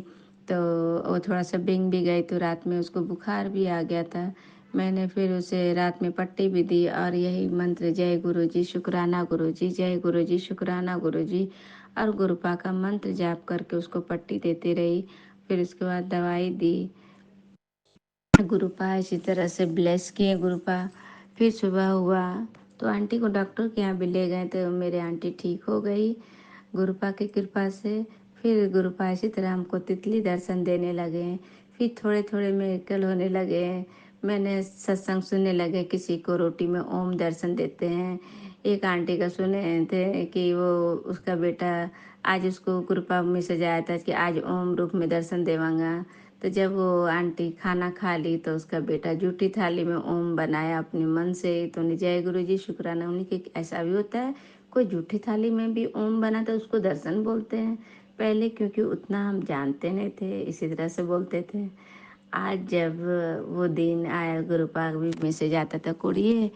तो वो थोड़ा सा बिंग भी गई, तो रात में उसको बुखार भी आ गया था। मैंने फिर उसे रात में पट्टी भी दी और यही मंत्र, जय गुरु जी, शुक्राना गुरु जी, जय गुरु जी, शुक्राना गुरु जी, और गुरुपा का मंत्र जाप करके उसको पट्टी देती रही। फिर उसके बाद दवाई दी। गुरुपा इसी तरह से ब्लेस किए गुरुपा। फिर सुबह हुआ तो आंटी को डॉक्टर के यहाँ भी ले गए, तो मेरे आंटी ठीक हो गई गुरुपा की कृपा से। फिर गुरुपा इसी तरह हमको तितली दर्शन देने लगे। फिर थोड़े थोड़े मिरेकल होने लगे। मैंने सत्संग सुनने लगे, किसी को रोटी में ओम दर्शन देते हैं। एक आंटी का सुने थे कि वो, उसका बेटा, आज उसको कृपा मैसेज आया था कि आज ओम रूप में दर्शन देवांगा। तो जब वो आंटी खाना खा ली तो उसका बेटा जूठी थाली में ओम बनाया अपने मन से। तो जय गुरु जी, शुक्राना। उन्हीं के ऐसा भी होता है, कोई जूठी थाली में भी ओम बना तो उसको दर्शन बोलते हैं। पहले क्योंकि उतना हम जानते नहीं थे, इसी तरह से बोलते थे। आज जब वो दिन आया, गुरुपा भी मैसेज आता था, कुड़िए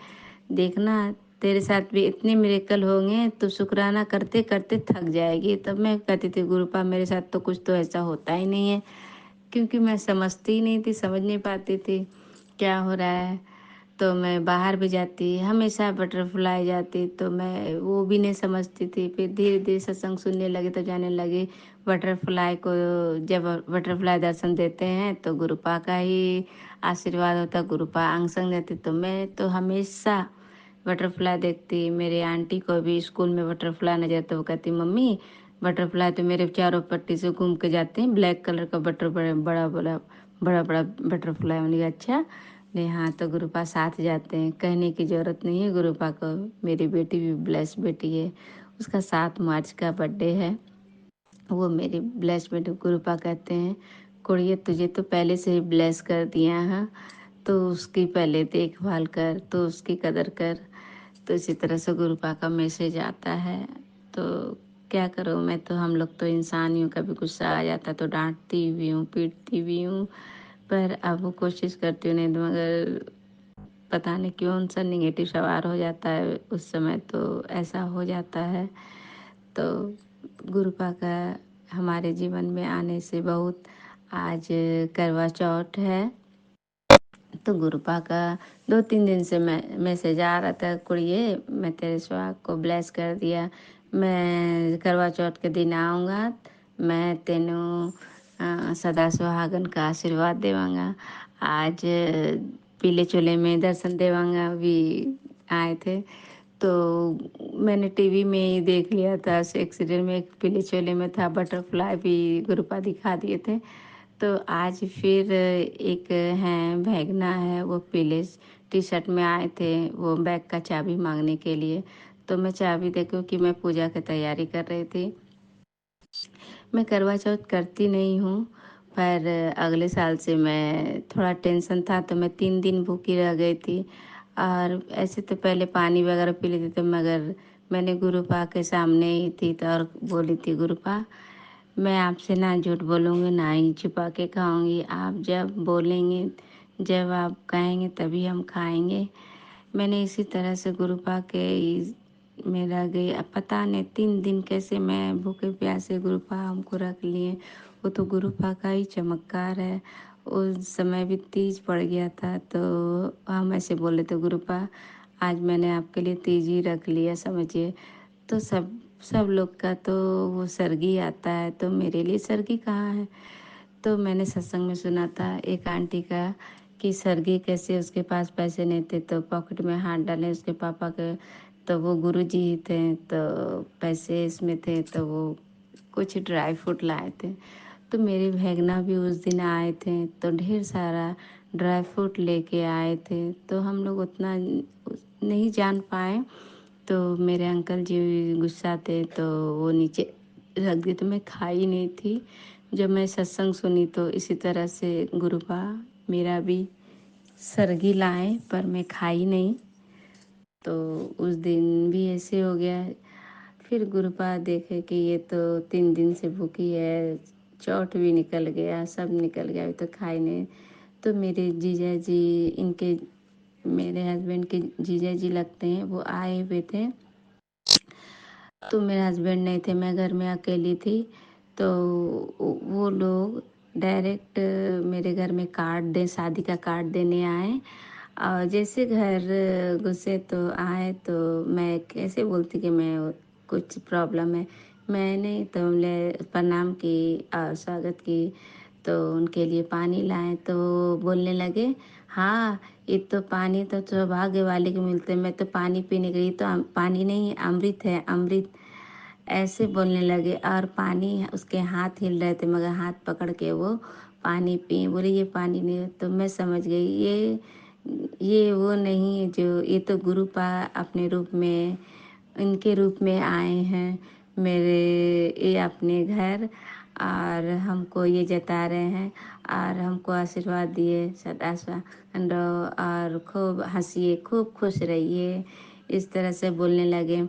देखना तेरे साथ भी इतने मिरेकल होंगे तो शुक्राना करते करते थक जाएगी। तब मैं कहती थी, गुरुपा मेरे साथ तो कुछ तो ऐसा होता ही नहीं है, क्योंकि मैं समझती ही नहीं थी, समझ नहीं पाती थी क्या हो रहा है। तो मैं बाहर भी जाती, हमेशा बटरफ्लाई जाती, तो मैं वो भी नहीं समझती थी। फिर धीरे धीरे सत्संग सुनने लगे तो जाने लगे बटरफ्लाई को, जब बटरफ्लाई दर्शन देते हैं तो गुरुपा का ही आशीर्वाद होता, गुरुपा अंग संग देती। तो मैं तो हमेशा बटरफ्लाई देखती। मेरे आंटी को भी स्कूल में बटरफ्लाई नजर, तो वो कहती, मम्मी बटरफ्लाई तो मेरे चारों पट्टी से घूम के जाते हैं, ब्लैक कलर का बटरफ्लाई, बड़ा बड़ा बड़ा बड़ा बटरफ्लाई। मैंने कहा अच्छा, नहीं हाँ, तो गुरुपा साथ जाते हैं, कहने की ज़रूरत नहीं है गुरुपा को। मेरी बेटी भी ब्लेस बेटी है, उसका 7 मार्च का बर्थडे है। वो मेरी ब्लेस बेटी। गुरुपा कहते हैं, कुड़िए तुझे तो पहले से ही ब्लेस कर दिया है, तो उसकी पहले देखभाल कर, तो उसकी कदर कर। तो इसी तरह से गुरुपा का मैसेज आता है। तो क्या करूँ मैं, तो हम लोग तो इंसान ही हूँ, कभी गुस्सा आ जाता तो डांटती भी हूँ, पीटती भी हूँ, पर अब वो कोशिश करती हूँ नहीं, तो मगर पता नहीं क्यों सा निगेटिव सवार हो जाता है उस समय, तो ऐसा हो जाता है। तो गुरुपा का हमारे जीवन में आने से बहुत, आज करवा चौथ है, तो गुरुपा का 2-3 दिन से मैसेज आ रहा था, कुड़िए मैं तेरे सुहाग को ब्लेस कर दिया, मैं करवा चौथ के दिन आऊँगा, मैं तेनों सदा सुहागन का आशीर्वाद देवांगा। आज पीले चोले में दर्शन देवांगा भी आए थे, तो मैंने टीवी में ही देख लिया था, एक्सीडेंट में एक पीले चोले में था, बटरफ्लाई भी गुरुपा दिखा दिए थे। तो आज फिर एक हैं भैगना है, वो पीले टी शर्ट में आए थे, वो बैग का चाबी मांगने के लिए। तो मैं चाबी दे, क्योंकि मैं पूजा की तैयारी कर रही थी। मैं करवा चौथ करती नहीं हूँ, पर अगले साल से मैं, थोड़ा टेंशन था तो मैं 3 दिन भूखी रह गई थी। और ऐसे तो पहले पानी वगैरह पी लेती थी, मगर मैंने गुरुपा के सामने ही थी तो, और बोली थी, गुरुपा मैं आपसे ना झूठ बोलूँगी ना ही छुपा के खाऊंगी, आप जब बोलेंगे, जब आप कहेंगे तभी हम खाएंगे। मैंने इसी तरह से गुरुपा के मेरा गई, अब पता नहीं 3 दिन कैसे मैं भूखे प्यासे गुरुपा हमको रख लिए। वो तो गुरुपा का ही चमत्कार है। उस समय भी तीज पड़ गया था, तो हम ऐसे बोले थे, गुरुपा आज मैंने आपके लिए तीज ही रख लिया समझिए। तो सब सब लोग का तो वो सरगी आता है, तो मेरे लिए सरगी कहाँ है। तो मैंने सत्संग में सुना था एक आंटी का कि सरगी कैसे, उसके पास पैसे नहीं थे तो पॉकेट में हाथ डाले उसके पापा के, तो वो गुरुजी ही थे, तो पैसे इसमें थे, तो वो कुछ ड्राई फ्रूट लाए थे। तो मेरे भैगना भी उस दिन आए थे, तो ढेर सारा ड्राई फ्रूट लेके आए थे, तो हम लोग उतना नहीं जान पाए। तो मेरे अंकल जी गुस्सा थे, तो वो नीचे रख दिए, तो मैं खाई नहीं थी। जब मैं सत्संग सुनी तो इसी तरह से गुरुपा मेरा भी सरगी लाए, पर मैं खाई नहीं। तो उस दिन भी ऐसे हो गया। फिर गुरुपा देखे कि ये तो 3 दिन से भूखी है, चौथ भी निकल गया, सब निकल गया, अभी तो खाई नहीं। तो मेरे जीजा जी, इनके मेरे हस्बैंड के जीजा जी लगते हैं, वो आए हुए थे। तो मेरे हस्बैंड नहीं थे, मैं घर में अकेली थी। तो वो लोग डायरेक्ट मेरे घर में कार्ड दे, शादी का कार्ड देने आए। और जैसे घर घुसे तो आए, तो मैं कैसे बोलती कि मैं कुछ प्रॉब्लम है। मैंने तो प्रणाम की और स्वागत की, तो उनके लिए पानी लाए, तो बोलने लगे, हाँ ये तो पानी तो सौभाग्य वाले को मिलते, मैं तो पानी पीने गई, तो पानी नहीं अमृत है, अमृत। ऐसे बोलने लगे, और पानी उसके हाथ हिल रहे थे, मगर हाथ पकड़ के वो पानी पिए, बोले ये पानी नहीं है। तो मैं समझ गई ये वो नहीं है, जो ये तो गुरुपा अपने रूप में, इनके रूप में आए हैं मेरे ये अपने घर, और हमको ये जता रहे हैं, और हमको आशीर्वाद दिए सदा रहो, और खूब हंसिए, खूब खुश रहिए, इस तरह से बोलने लगे।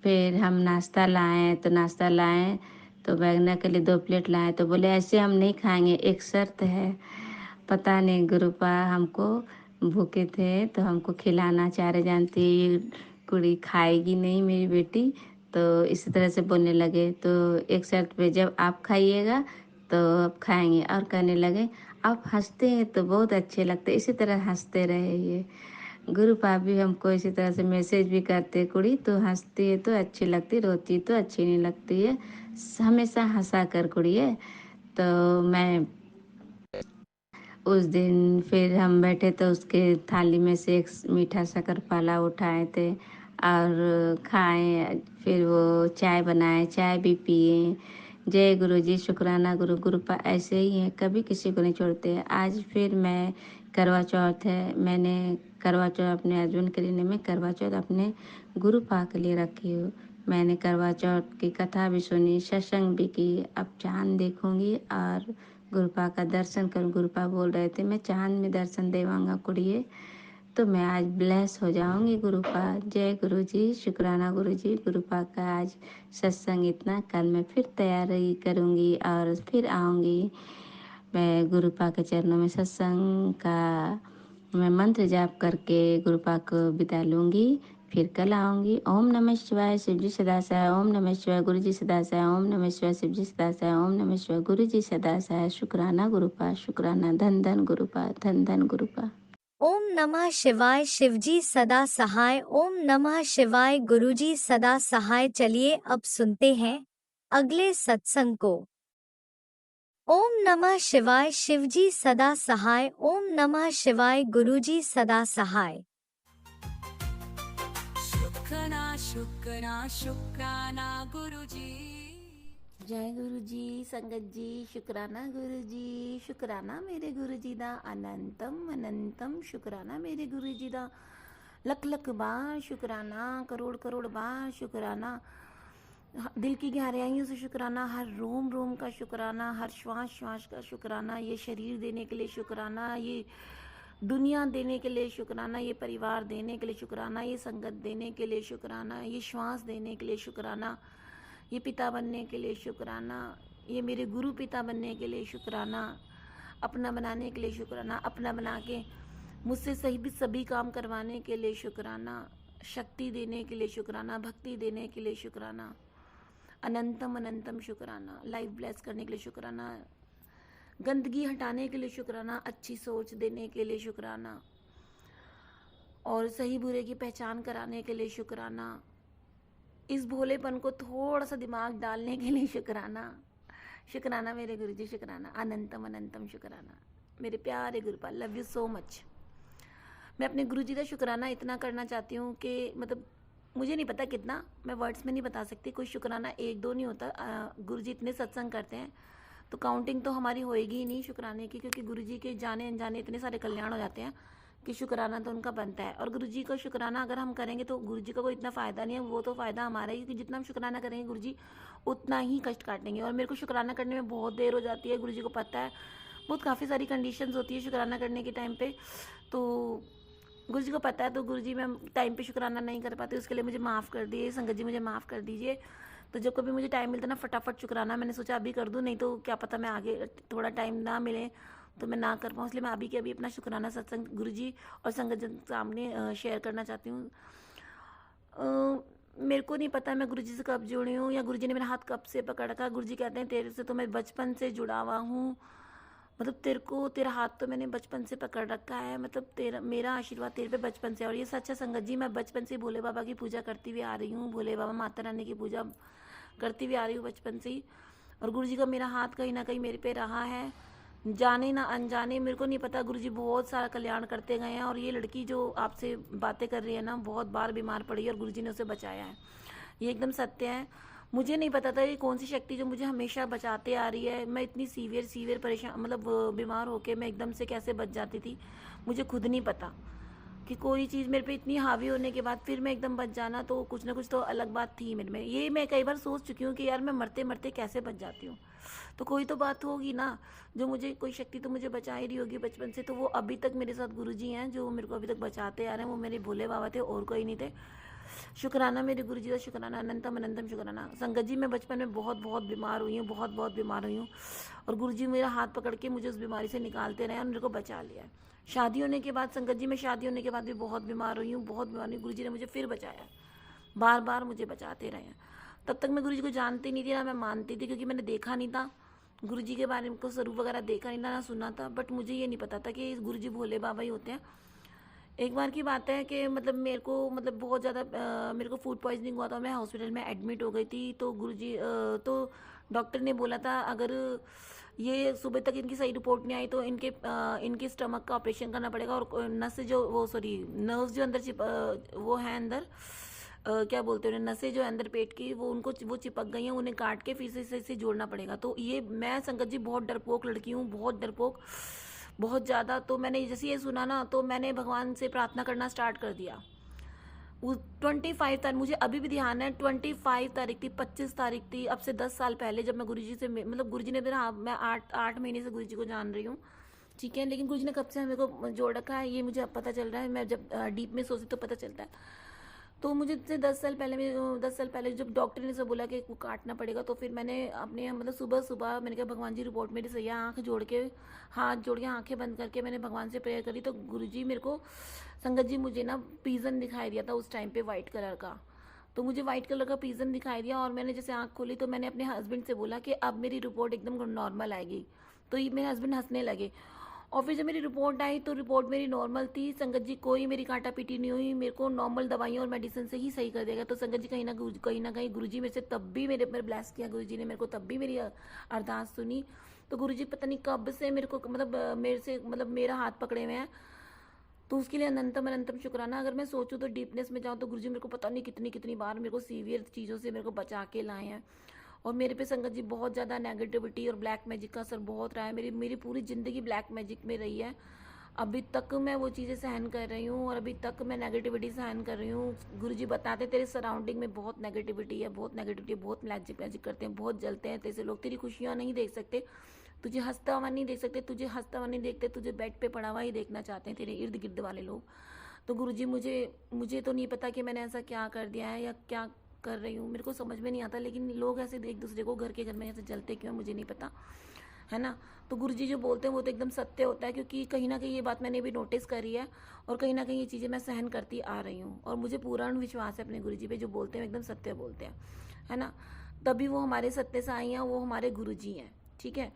फिर हम नाश्ता लाए, तो नाश्ता लाए तो बैगना के लिए 2 प्लेट लाए, तो बोले ऐसे हम नहीं खाएंगे, एक शर्त है। पता नहीं गुरुपा हमको भूखे थे तो हमको खिलाना चाह रहे, जानती है ये कुड़ी खाएगी नहीं मेरी बेटी, तो इसी तरह से बोलने लगे। तो एक शर्त पे, जब आप खाइएगा तो आप खाएंगे, और कहने लगे आप हंसते हैं तो बहुत अच्छे लगते, इसी तरह हंसते रहे। ये गुरुपा भी हमको इसी तरह से मैसेज भी करते, कुड़ी तो हंसती है तो अच्छी लगती, रोती तो अच्छी नहीं लगती है, हमेशा हंसा कर कुड़ी है। तो मैं उस दिन फिर हम बैठे तो उसके थाली में से एक मीठा शक्करपारा उठाए थे और खाए। फिर वो चाय बनाए, चाय भी पिए। जय गुरु जी, शुक्राना गुरु, गुरुपा ऐसे ही हैं, कभी किसी को नहीं छोड़ते। आज फिर मैं करवा चौथ है, मैंने करवा चौथ अपने हस्बैंड के लिए नहीं, मैं करवा चौथ अपने गुरुपा के लिए रखी हूँ। मैंने करवा चौथ की कथा भी सुनी, सत्संग भी की। अब चाँद देखूंगी और गुरुपा का दर्शन करूँ। गुरुपा बोल रहे थे मैं चाँद में दर्शन देवांगा कुड़िए, तो मैं आज ब्लेस हो जाऊंगी गुरुपा। जय गुरु जी, शुक्राना गुरु जी, गुरुपा का आज सत्संग इतना, कल मैं फिर तैयारी करूंगी और फिर आऊंगी। मैं गुरुपा के चरणों में सत्संग का मैं मंत्र जाप करके गुरुपा को बिता लूंगी, फिर कल आऊंगी। ओम नमः शिवाय, शिव जी सदा सहाय। ओम नमः शिवाय, गुरु जी सदा सहाय। ओम नमः शिवाय, शिव जी सदा सहाय। ओम नमः शिवाय, गुरु जी सदा सहाय। शुक्राना गुरुपा, शुक्राना, धन धन गुरुपा, धन धन गुरुपा। ओम नमः शिवाय, शिवजी सदा सहाय। ओम नमः शिवाय, गुरुजी सदा सहाय। चलिए अब सुनते हैं अगले सत्संग को। ओम नमः शिवाय, शिवजी सदा सहाय। ओम नमः शिवाय, गुरुजी सदा सहाय। शुक्राना शुक्राना शुक्राना गुरुजी। जय गुरु जी, संगत जी, शुक्राना गुरु जी, शुक्राना मेरे गुरु जी दा अनंतम अनंतम शुक्राना मेरे गुरु जी दा, लख लख बार शुक्राना, करोड़ करोड़ बार शुक्राना, दिल की गहराइयों से शुक्राना, हर रोम रोम का शुक्राना, हर श्वास श्वास का शुक्राना, ये शरीर देने के लिए शुक्राना, ये दुनिया देने के लिए शुक्राना, ये परिवार देने के लिए शुक्राना, ये संगत देने के लिए शुक्राना, ये श्वास देने के लिए शुक्राना, ये पिता बनने के लिए शुक्राना, ये मेरे गुरु पिता बनने के लिए शुक्राना, अपना बनाने के लिए शुक्राना, अपना बना के मुझसे सभी काम करवाने के लिए शुक्राना, शक्ति देने के लिए शुक्राना, भक्ति देने के लिए शुक्राना, अनंतम अनंतम शुक्राना, लाइफ ब्लेस करने के लिए शुक्राना, गंदगी हटाने के लिए शुक्राना, अच्छी सोच देने के लिए शुक्राना, और सही बुरे की पहचान कराने के लिए शुक्राना, इस भोलेपन को थोड़ा सा दिमाग डालने के लिए शुक्राना। शुक्राना मेरे गुरुजी, शुक्राना, अनंतम अनंतम शुक्राना मेरे प्यारे Gurupal, love you so much. मैं अपने गुरुजी का शुक्राना इतना करना चाहती हूँ कि मतलब मुझे नहीं पता कितना, मैं वर्ड्स में नहीं बता सकती। कोई शुक्राना एक दो नहीं होता, गुरुजी इतने सत्संग करते हैं तो काउंटिंग तो हमारी होएगी ही नहीं शुक्राने की, क्योंकि गुरुजी के जाने अनजाने इतने सारे कल्याण हो जाते हैं कि शुक्राना तो उनका बनता है। और गुरुजी का शुक्राना अगर हम करेंगे तो गुरुजी का कोई इतना फ़ायदा नहीं है, वो तो फ़ायदा हमारा ही, क्योंकि जितना हम शुक्राना करेंगे गुरुजी उतना ही कष्ट काटेंगे। और मेरे को शुक्राना करने में बहुत देर हो जाती है, गुरुजी को पता है, बहुत काफ़ी सारी कंडीशंस होती है शुक्राना करने के टाइम पे, तो गुरुजी को पता है। तो गुरुजी मैं टाइम पे शुक्राना नहीं कर पाती, उसके लिए मुझे माफ़ कर दिए संगत जी, मुझे माफ़ कर दीजिए। तो जब कभी मुझे टाइम मिलता ना फटाफट शुक्राना, मैंने सोचा अभी कर दूँ, नहीं तो क्या पता मैं आगे थोड़ा टाइम ना मिले तो मैं ना कर पाऊँ, इसलिए मैं अभी के अभी अपना शुक्राना सत्संग गुरुजी और संगत जन सामने शेयर करना चाहती हूँ। मेरे को नहीं पता मैं गुरुजी से कब जुड़ी हूँ या गुरुजी ने मेरा हाथ कब से पकड़ रखा। गुरुजी कहते हैं तेरे से तो मैं बचपन से जुड़ा हुआ हूँ, मतलब तेरा हाथ तो मैंने बचपन से पकड़ रखा है, मतलब तेरा मेरा आशीर्वाद तेरे पे बचपन से। और ये सच्चा संगत जी, मैं बचपन से भोले बाबा की पूजा करती हुई आ रही हूँ, भोले बाबा माता रानी की पूजा करती हुई आ रही हूँ बचपन से ही। और गुरुजी का मेरा हाथ कहीं ना कहीं मेरे पे रहा है, जाने ना अनजाने, मेरे को नहीं पता। गुरुजी बहुत सारा कल्याण करते गए हैं। और ये लड़की जो आपसे बातें कर रही है ना, बहुत बार बीमार पड़ी है और गुरुजी ने उसे बचाया है, ये एकदम सत्य है। मुझे नहीं पता था ये कौन सी शक्ति जो मुझे हमेशा बचाते आ रही है। मैं इतनी सीवियर परेशान, मतलब बीमार होके मैं एकदम से कैसे बच जाती थी, मुझे खुद नहीं पता कि कोई चीज़ मेरे पे इतनी हावी होने के बाद फिर मैं एकदम बच जाना, तो कुछ ना कुछ तो अलग बात थी मेरे में। ये मैं कई बार सोच चुकी हूँ कि यार मैं मरते मरते कैसे बच जाती हूँ, तो कोई तो बात होगी ना, जो मुझे कोई शक्ति तो मुझे बचा ही रही होगी बचपन से। तो वो अभी तक मेरे साथ गुरुजी हैं जो मेरे को अभी तक बचाते आ रहे हैं, वो मेरे भोले बाबा थे और कोई नहीं थे। शुक्राना मेरे गुरुजी का, शुक्राना, अनंतम अनंतम शुक्राना। संगत जी मैं बचपन में बहुत बहुत बीमार हुई हूँ, बहुत बीमार हुई हूँ, और गुरुजी मेरा हाथ पकड़ के मुझे उस बीमारी से निकालते रहे और मेरे को बचा लिया। शादी होने के बाद संगत जी मैं शादी होने के बाद भी बहुत बीमार हुई हूँ, बहुत बीमार हुई। गुरुजी ने मुझे फिर बचाया, बार बार मुझे बचाते रहे हैं। तब तक मैं गुरुजी को जानती नहीं थी ना मैं मानती थी, क्योंकि मैंने देखा नहीं था गुरुजी के बारे में, को स्वरूप वगैरह देखा नहीं था ना सुना था, बट मुझे ये नहीं पता था कि गुरुजी भोले बाबा ही होते हैं। एक बार की बात है कि मतलब मेरे को मतलब बहुत ज़्यादा मेरे को फूड पॉइजनिंग हुआ था, मैं हॉस्पिटल में एडमिट हो गई थी। तो गुरुजी तो डॉक्टर ने बोला था अगर ये सुबह तक इनकी सही रिपोर्ट नहीं आई तो इनके स्टमक का ऑपरेशन करना पड़ेगा, और नस जो वो सॉरी नर्व्स जो अंदर वो है अंदर क्या बोलते हैं नसें जो अंदर पेट की वो चिपक गई हैं, उन्हें काट के फिर से जोड़ना पड़ेगा। तो ये मैं संगत जी बहुत डरपोक लड़की हूँ, बहुत डरपोक, बहुत ज़्यादा। तो मैंने जैसे ये सुना ना तो मैंने भगवान से प्रार्थना करना स्टार्ट कर दिया। वो 25 तारीख, मुझे अभी भी ध्यान है, 25 तारीख थी, 25 तारीख थी, अब से 10 साल पहले, जब मैं गुरुजी से मतलब गुरुजी ने मेरा मैं 8 महीने से गुरुजी को जान रही हूँ, ठीक है। लेकिन गुरुजी ने कब से मेरे को जोड़ रखा है ये मुझे अब पता चल रहा है, मैं जब डीप में सोचती तो पता चलता है। तो मुझे 10 साल पहले जब डॉक्टर ने सब बोला कि वो काटना पड़ेगा, तो फिर मैंने अपने मतलब सुबह मैंने कहा भगवान जी रिपोर्ट मेरी सही है, हाथ जोड़ के आंखें बंद करके मैंने भगवान से प्रेयर करी। तो गुरुजी मेरे को संगत जी मुझे ना पीजन दिखाई दिया था उस टाइम पे वाइट कलर का, तो मुझे वाइट कलर का पीजन दिखाई दिया और मैंने जैसे आँख खोली तो मैंने अपने हस्बैंड से बोला कि अब मेरी रिपोर्ट एकदम नॉर्मल आएगी। तो ये मेरे हस्बैंड हंसने लगे, और फिर जब मेरी रिपोर्ट आई तो रिपोर्ट मेरी नॉर्मल थी। संगत जी कोई मेरी काटा पीटी नहीं हुई, मेरे को नॉर्मल दवाइयों और मेडिसिन से ही सही कर देगा। तो संगत जी कहीं ना कहीं गुरुजी मेरे से तब भी मेरे ब्लेस किया, गुरुजी ने मेरे को तब भी मेरी अरदास सुनी। तो गुरुजी पता नहीं कब से मेरे को मतलब मेरा हाथ पकड़े हुए हैं, तो उसके लिए अनंतम अनंतम शुक्राना। अगर मैं सोचूं तो डीपनेस में जाऊं तो गुरुजी मेरे को पता नहीं कितनी बार मेरे को सीवियर चीज़ों से मेरे को बचा के लाए हैं। और मेरे पे संगत जी बहुत ज़्यादा नेगेटिविटी और ब्लैक मैजिक का असर बहुत रहा है, मेरी पूरी ज़िंदगी ब्लैक मैजिक में रही है। अभी तक मैं वो चीज़ें सहन कर रही हूँ और अभी तक मैं नेगेटिविटी सहन कर रही हूँ। गुरुजी बताते तेरे सराउंडिंग में बहुत नेगेटिविटी है, बहुत मैजिक करते हैं, बहुत जलते हैं तेरे से लोग, तेरी खुशियाँ नहीं देख सकते, तुझे हंसता हुआ नहीं देख सकते, तुझे हंसता हुआ नहीं देखते, तुझे बेड पे पड़ा हुआ ही देखना चाहते हैं तेरे इर्द गिर्द वाले लोग। तो गुरुजी मुझे तो नहीं पता कि मैंने ऐसा क्या कर दिया है या क्या कर रही हूँ, मेरे को समझ में नहीं आता, लेकिन लोग ऐसे एक दूसरे को घर के घर में ऐसे जलते क्यों मुझे नहीं पता, है ना। तो गुरुजी जो बोलते हैं वो तो एकदम सत्य होता है, क्योंकि कहीं ना कहीं ये बात मैंने भी नोटिस करी है और कहीं ना कहीं ये चीज़ें मैं सहन करती आ रही हूँ। और मुझे पूर्ण विश्वास है अपने गुरुजी पे, जो बोलते हैं एकदम सत्य बोलते हैं, है ना। तभी वो हमारे सत्य से आई हैं, वो हमारे गुरुजी हैं, ठीक है।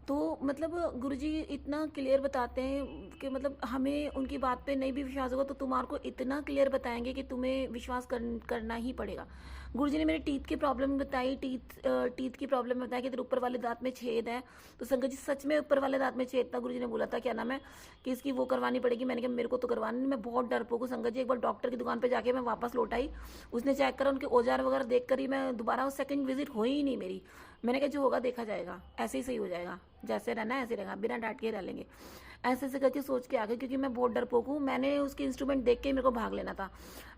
तो मतलब गुरुजी इतना क्लियर बताते हैं कि मतलब हमें उनकी बात पे नहीं भी विश्वास होगा तो तुम्हारे को इतना क्लियर बताएंगे कि तुम्हें विश्वास करना ही पड़ेगा। गुरुजी ने मेरे टीथ की प्रॉब्लम बताई, टीथ की प्रॉब्लम बताया कि तेरे ऊपर वाले दांत में छेद है। तो संगत जी सच में ऊपर वाले दांत में छेद था। गुरुजी ने बोला था क्या नाम है कि इसकी वो करवानी पड़ेगी। मैंने कहा मेरे को तो करवानी नहीं, मैं बहुत डरपोक हूँ संगत जी। एक बार डॉक्टर की दुकान पर जाके मैं वापस लौट आई, उसने चेक करा, उनके औजार वगैरह देख कर ही मैं दोबारा सेकंड विजिट हुई ही नहीं मेरी। मैंने कहा जो होगा देखा जाएगा, ऐसे ही सही हो जाएगा, जैसे रहना है ऐसे रहेगा, बिना डांट के रह लेंगे, ऐसे ऐसे करके सोच के आ गई। क्योंकि मैं बहुत डरपोक हूँ, मैंने उसके इंस्ट्रूमेंट देख के मेरे को भाग लेना था।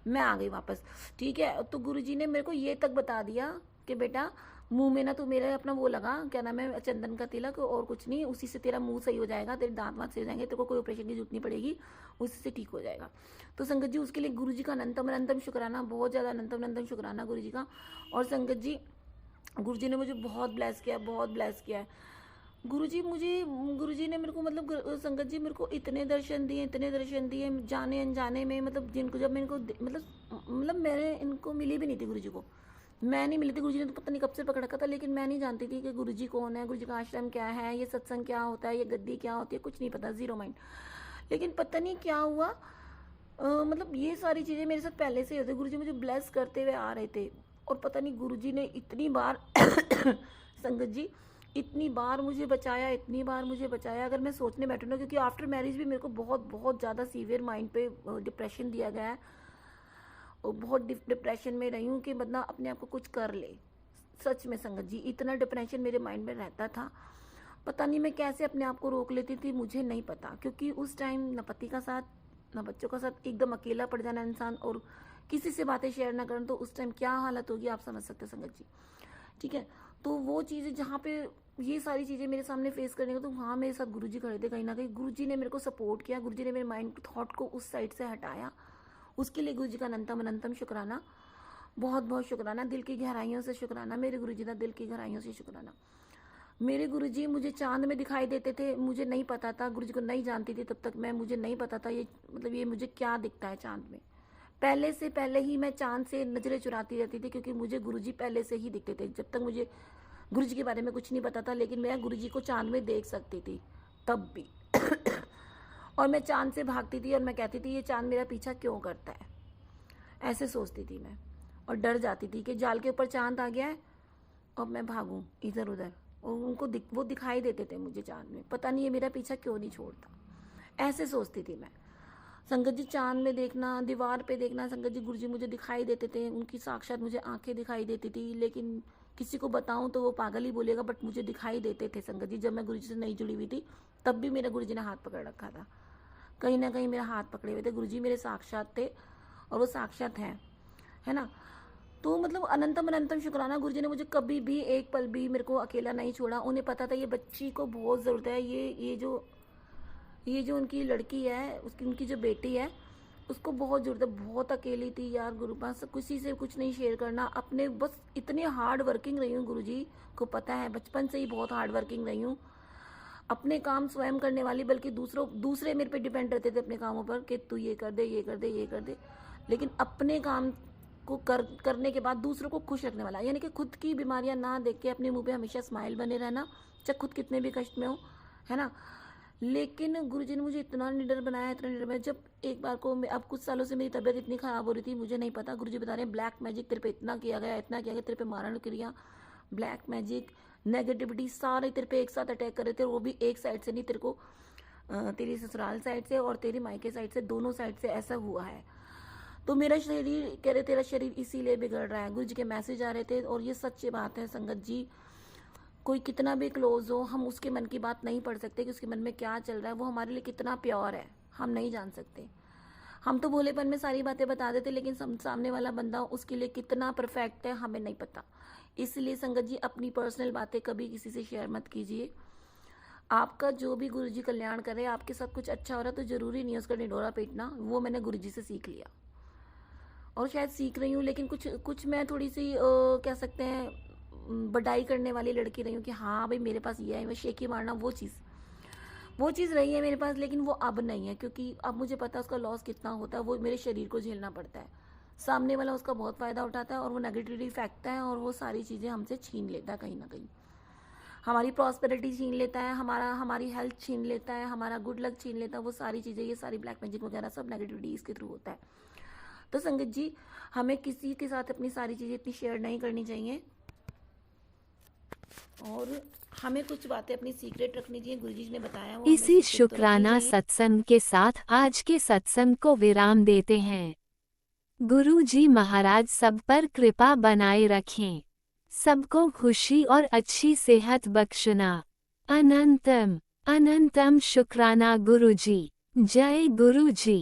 मैं आ गई वापस, ठीक है। तो गुरुजी ने मेरे को ये तक बता दिया कि बेटा मुंह में ना तू मेरे अपना वो लगा, क्या नाम है, चंदन का तिलक, और कुछ नहीं, उसी से तेरा मुंह सही हो जाएगा, तेरे दांत वाँत सही हो जाएंगे, तेरे को कोई ऑपरेशन की जरूरत नहीं पड़ेगी, उसी से ठीक हो जाएगा। तो संगत जी उसके लिए गुरुजी का अनंतम अनंतम शुक्राना, बहुत ज़्यादा अनंतम अनंतम शुक्राना गुरुजी का। और संगत जी गुरुजी ने मुझे बहुत ब्लेस किया, बहुत ब्लेस किया है गुरुजी ने मेरे को मतलब संगत जी मेरे को इतने दर्शन दिए जाने अनजाने में, मतलब जिनको जब मैं इनको मतलब मैंने इनको मिली भी नहीं थी गुरुजी को, मैं नहीं मिली थी। गुरुजी ने तो पता नहीं कब से पकड़ रखा था, लेकिन मैं नहीं जानती थी कि गुरुजी कौन है, गुरुजी का आश्रम क्या है, ये सत्संग क्या होता है, ये गद्दी क्या होती है, कुछ नहीं पता, जीरो माइंड। लेकिन पता नहीं क्या हुआ, मतलब ये सारी चीज़ें मेरे साथ पहले से ही होती। गुरुजी मुझे ब्लेस करते हुए आ रहे थे, और पता नहीं गुरुजी ने इतनी बार संगत जी इतनी बार मुझे बचाया, अगर मैं सोचने बैठूँ ना, क्योंकि आफ्टर मैरिज भी मेरे को बहुत बहुत ज़्यादा सीवियर माइंड पे डिप्रेशन दिया गया है, और बहुत डिप्रेशन में रही हूँ कि मतलब अपने आप को कुछ कर ले। सच में संगत जी इतना डिप्रेशन मेरे माइंड में रहता था, पता नहीं मैं कैसे अपने आप को रोक लेती थी, मुझे नहीं पता। क्योंकि उस टाइम ना पति का साथ ना बच्चों का साथ, एकदम अकेला पड़ जाना इंसान, और किसी से बातें शेयर ना करना, तो उस टाइम क्या हालत होगी आप समझ सकते संगत जी, ठीक है। तो वो चीज़ें जहाँ पे ये सारी चीज़ें मेरे सामने फेस करने को, तो वहाँ मेरे साथ गुरुजी खड़े थे कहीं ना कहीं। गुरुजी ने मेरे को सपोर्ट किया, गुरुजी ने मेरे माइंड थॉट को उस साइड से हटाया, उसके लिए गुरुजी का अनंतम अनंतम शुक्राना, बहुत बहुत शुक्राना, दिल की गहराइयों से शुक्राना मेरे गुरुजी का, दिल की गहराइयों से शुक्राना। मेरे गुरुजी मुझे चांद में दिखाई देते थे, मुझे नहीं पता था, गुरुजी को नहीं जानती थी तब तक मैं, मुझे नहीं पता था ये मतलब ये मुझे क्या दिखता है चांद में। पहले ही मैं चांद से नजरें चुराती रहती थी, क्योंकि मुझे गुरुजी पहले से ही दिखते थे, जब तक मुझे गुरुजी के बारे में कुछ नहीं पता था, लेकिन मैं गुरुजी को चांद में देख सकती थी तब भी और मैं चांद से भागती थी, और मैं कहती थी ये चांद मेरा पीछा क्यों करता है, ऐसे सोचती थी मैं, और डर जाती थी कि जाल के ऊपर चांद आ गया है और मैं भागूं इधर उधर, और उनको वो दिखाई देते थे मुझे चांद में, पता नहीं ये मेरा पीछा क्यों नहीं छोड़ता, ऐसे सोचती थी मैं। संगत जी चांद में देखना, दीवार पे देखना, संगत जी गुरुजी मुझे दिखाई देते थे, उनकी साक्षात मुझे आंखें दिखाई देती थी, लेकिन किसी को बताऊं तो वो पागल ही बोलेगा, बट मुझे दिखाई देते थे संगत जी। जब मैं गुरुजी से नहीं जुड़ी हुई थी तब भी मेरा गुरुजी ने हाथ पकड़ रखा था, कहीं ना कहीं मेरा हाथ पकड़े हुए थे। गुरुजी मेरे साक्षात थे, और वो साक्षात हैं, है ना। तो मतलब अनंतम अनंतम शुक्राना, गुरुजी ने मुझे कभी भी एक पल भी मेरे को अकेला नहीं छोड़ा। उन्हें पता था ये बच्ची को बहुत ज़रूरत है, ये जो उनकी लड़की है, उनकी जो बेटी है, उसको बहुत ज़रूरत है। बहुत अकेली थी यार गुरु पास, किसी से कुछ नहीं शेयर करना अपने, बस इतनी हार्ड वर्किंग रही हूँ, गुरुजी को पता है, बचपन से ही बहुत हार्ड वर्किंग रही हूँ, अपने काम स्वयं करने वाली, बल्कि दूसरे मेरे पे डिपेंड रहते थे अपने कामों पर कि तू ये कर दे, ये कर दे, ये कर दे, लेकिन अपने काम को करने के बाद दूसरों को खुश रखने वाला, यानी कि खुद की बीमारियां ना देख के अपने मुंह पे हमेशा स्माइल बने रहना, चाहे खुद कितने भी कष्ट में हो, है ना। लेकिन गुरुजी ने मुझे इतना निडर बनाया, इतना निडर बनाया। जब एक बार को अब कुछ सालों से मेरी तबीयत इतनी ख़राब हो रही थी, मुझे नहीं पता, गुरुजी बता रहे हैं ब्लैक मैजिक तेरे पे इतना किया गया, इतना किया गया, तेरे पे मारण क्रिया, ब्लैक मैजिक, नेगेटिविटी सारे तेरे पे एक साथ अटैक कर रहे थे, वो भी एक साइड से नहीं, तेरे को तेरी ससुराल साइड से और तेरी मायके साइड से, दोनों साइड से ऐसा हुआ है। तो मेरा शरीर कह रहे तेरा शरीर इसीलिए बिगड़ रहा है। गुरुजी के मैसेज आ रहे थे, और ये सच्ची बात है संगत जी, कोई कितना भी क्लोज हो, हम उसके मन की बात नहीं पढ़ सकते कि उसके मन में क्या चल रहा है, वो हमारे लिए कितना प्योर है हम नहीं जान सकते। हम तो भोलेपन में सारी बातें बता देते, लेकिन सामने वाला बंदा उसके लिए कितना परफेक्ट है हमें नहीं पता। इसलिए संगत जी अपनी पर्सनल बातें कभी किसी से शेयर मत कीजिए। आपका जो भी गुरुजी कल्याण करे, आपके साथ कुछ अच्छा हो रहा है तो जरूरी नहीं है उसका ढिंढोरा पीटना, वो मैंने गुरुजी से सीख लिया और शायद सीख रही हूँ। लेकिन कुछ मैं थोड़ी सी कह सकते हैं बड़ाई करने वाली लड़की रही हूँ कि हाँ भाई मेरे पास ये है, मैं शेकी मारना, वो चीज़ रही है मेरे पास, लेकिन वो अब नहीं है, क्योंकि अब मुझे पता है उसका लॉस कितना होता है, वो मेरे शरीर को झेलना पड़ता है। सामने वाला उसका बहुत फ़ायदा उठाता है और वो नेगेटिविटी फेंकता है और वो सारी चीज़ें हमसे छीन लेता है कहीं ना कहीं। हमारी प्रॉस्पेरिटी छीन लेता है, हमारी हेल्थ छीन लेता है, हमारा गुड लक छीन लेता है। वो सारी चीज़ें, ये सारी ब्लैक मैजिक वगैरह सब नेगेटिविटी इसके थ्रू होता है। तो संगत जी, हमें किसी के साथ अपनी सारी चीज़ें इतनी शेयर नहीं करनी चाहिए और हमें कुछ बातें अपनी सीक्रेट रखनी चाहिए। गुरुजी ने बताया वो हमें इसी secret तो रखनी शुक्राना चाहिए। सत्संग के साथ आज के सत्संग को विराम देते हैं। गुरु जी महाराज सब पर कृपा बनाए रखें, सबको खुशी और अच्छी सेहत बख्शना। अनंतम अनंतम शुक्राना गुरु जी। जय गुरु जी।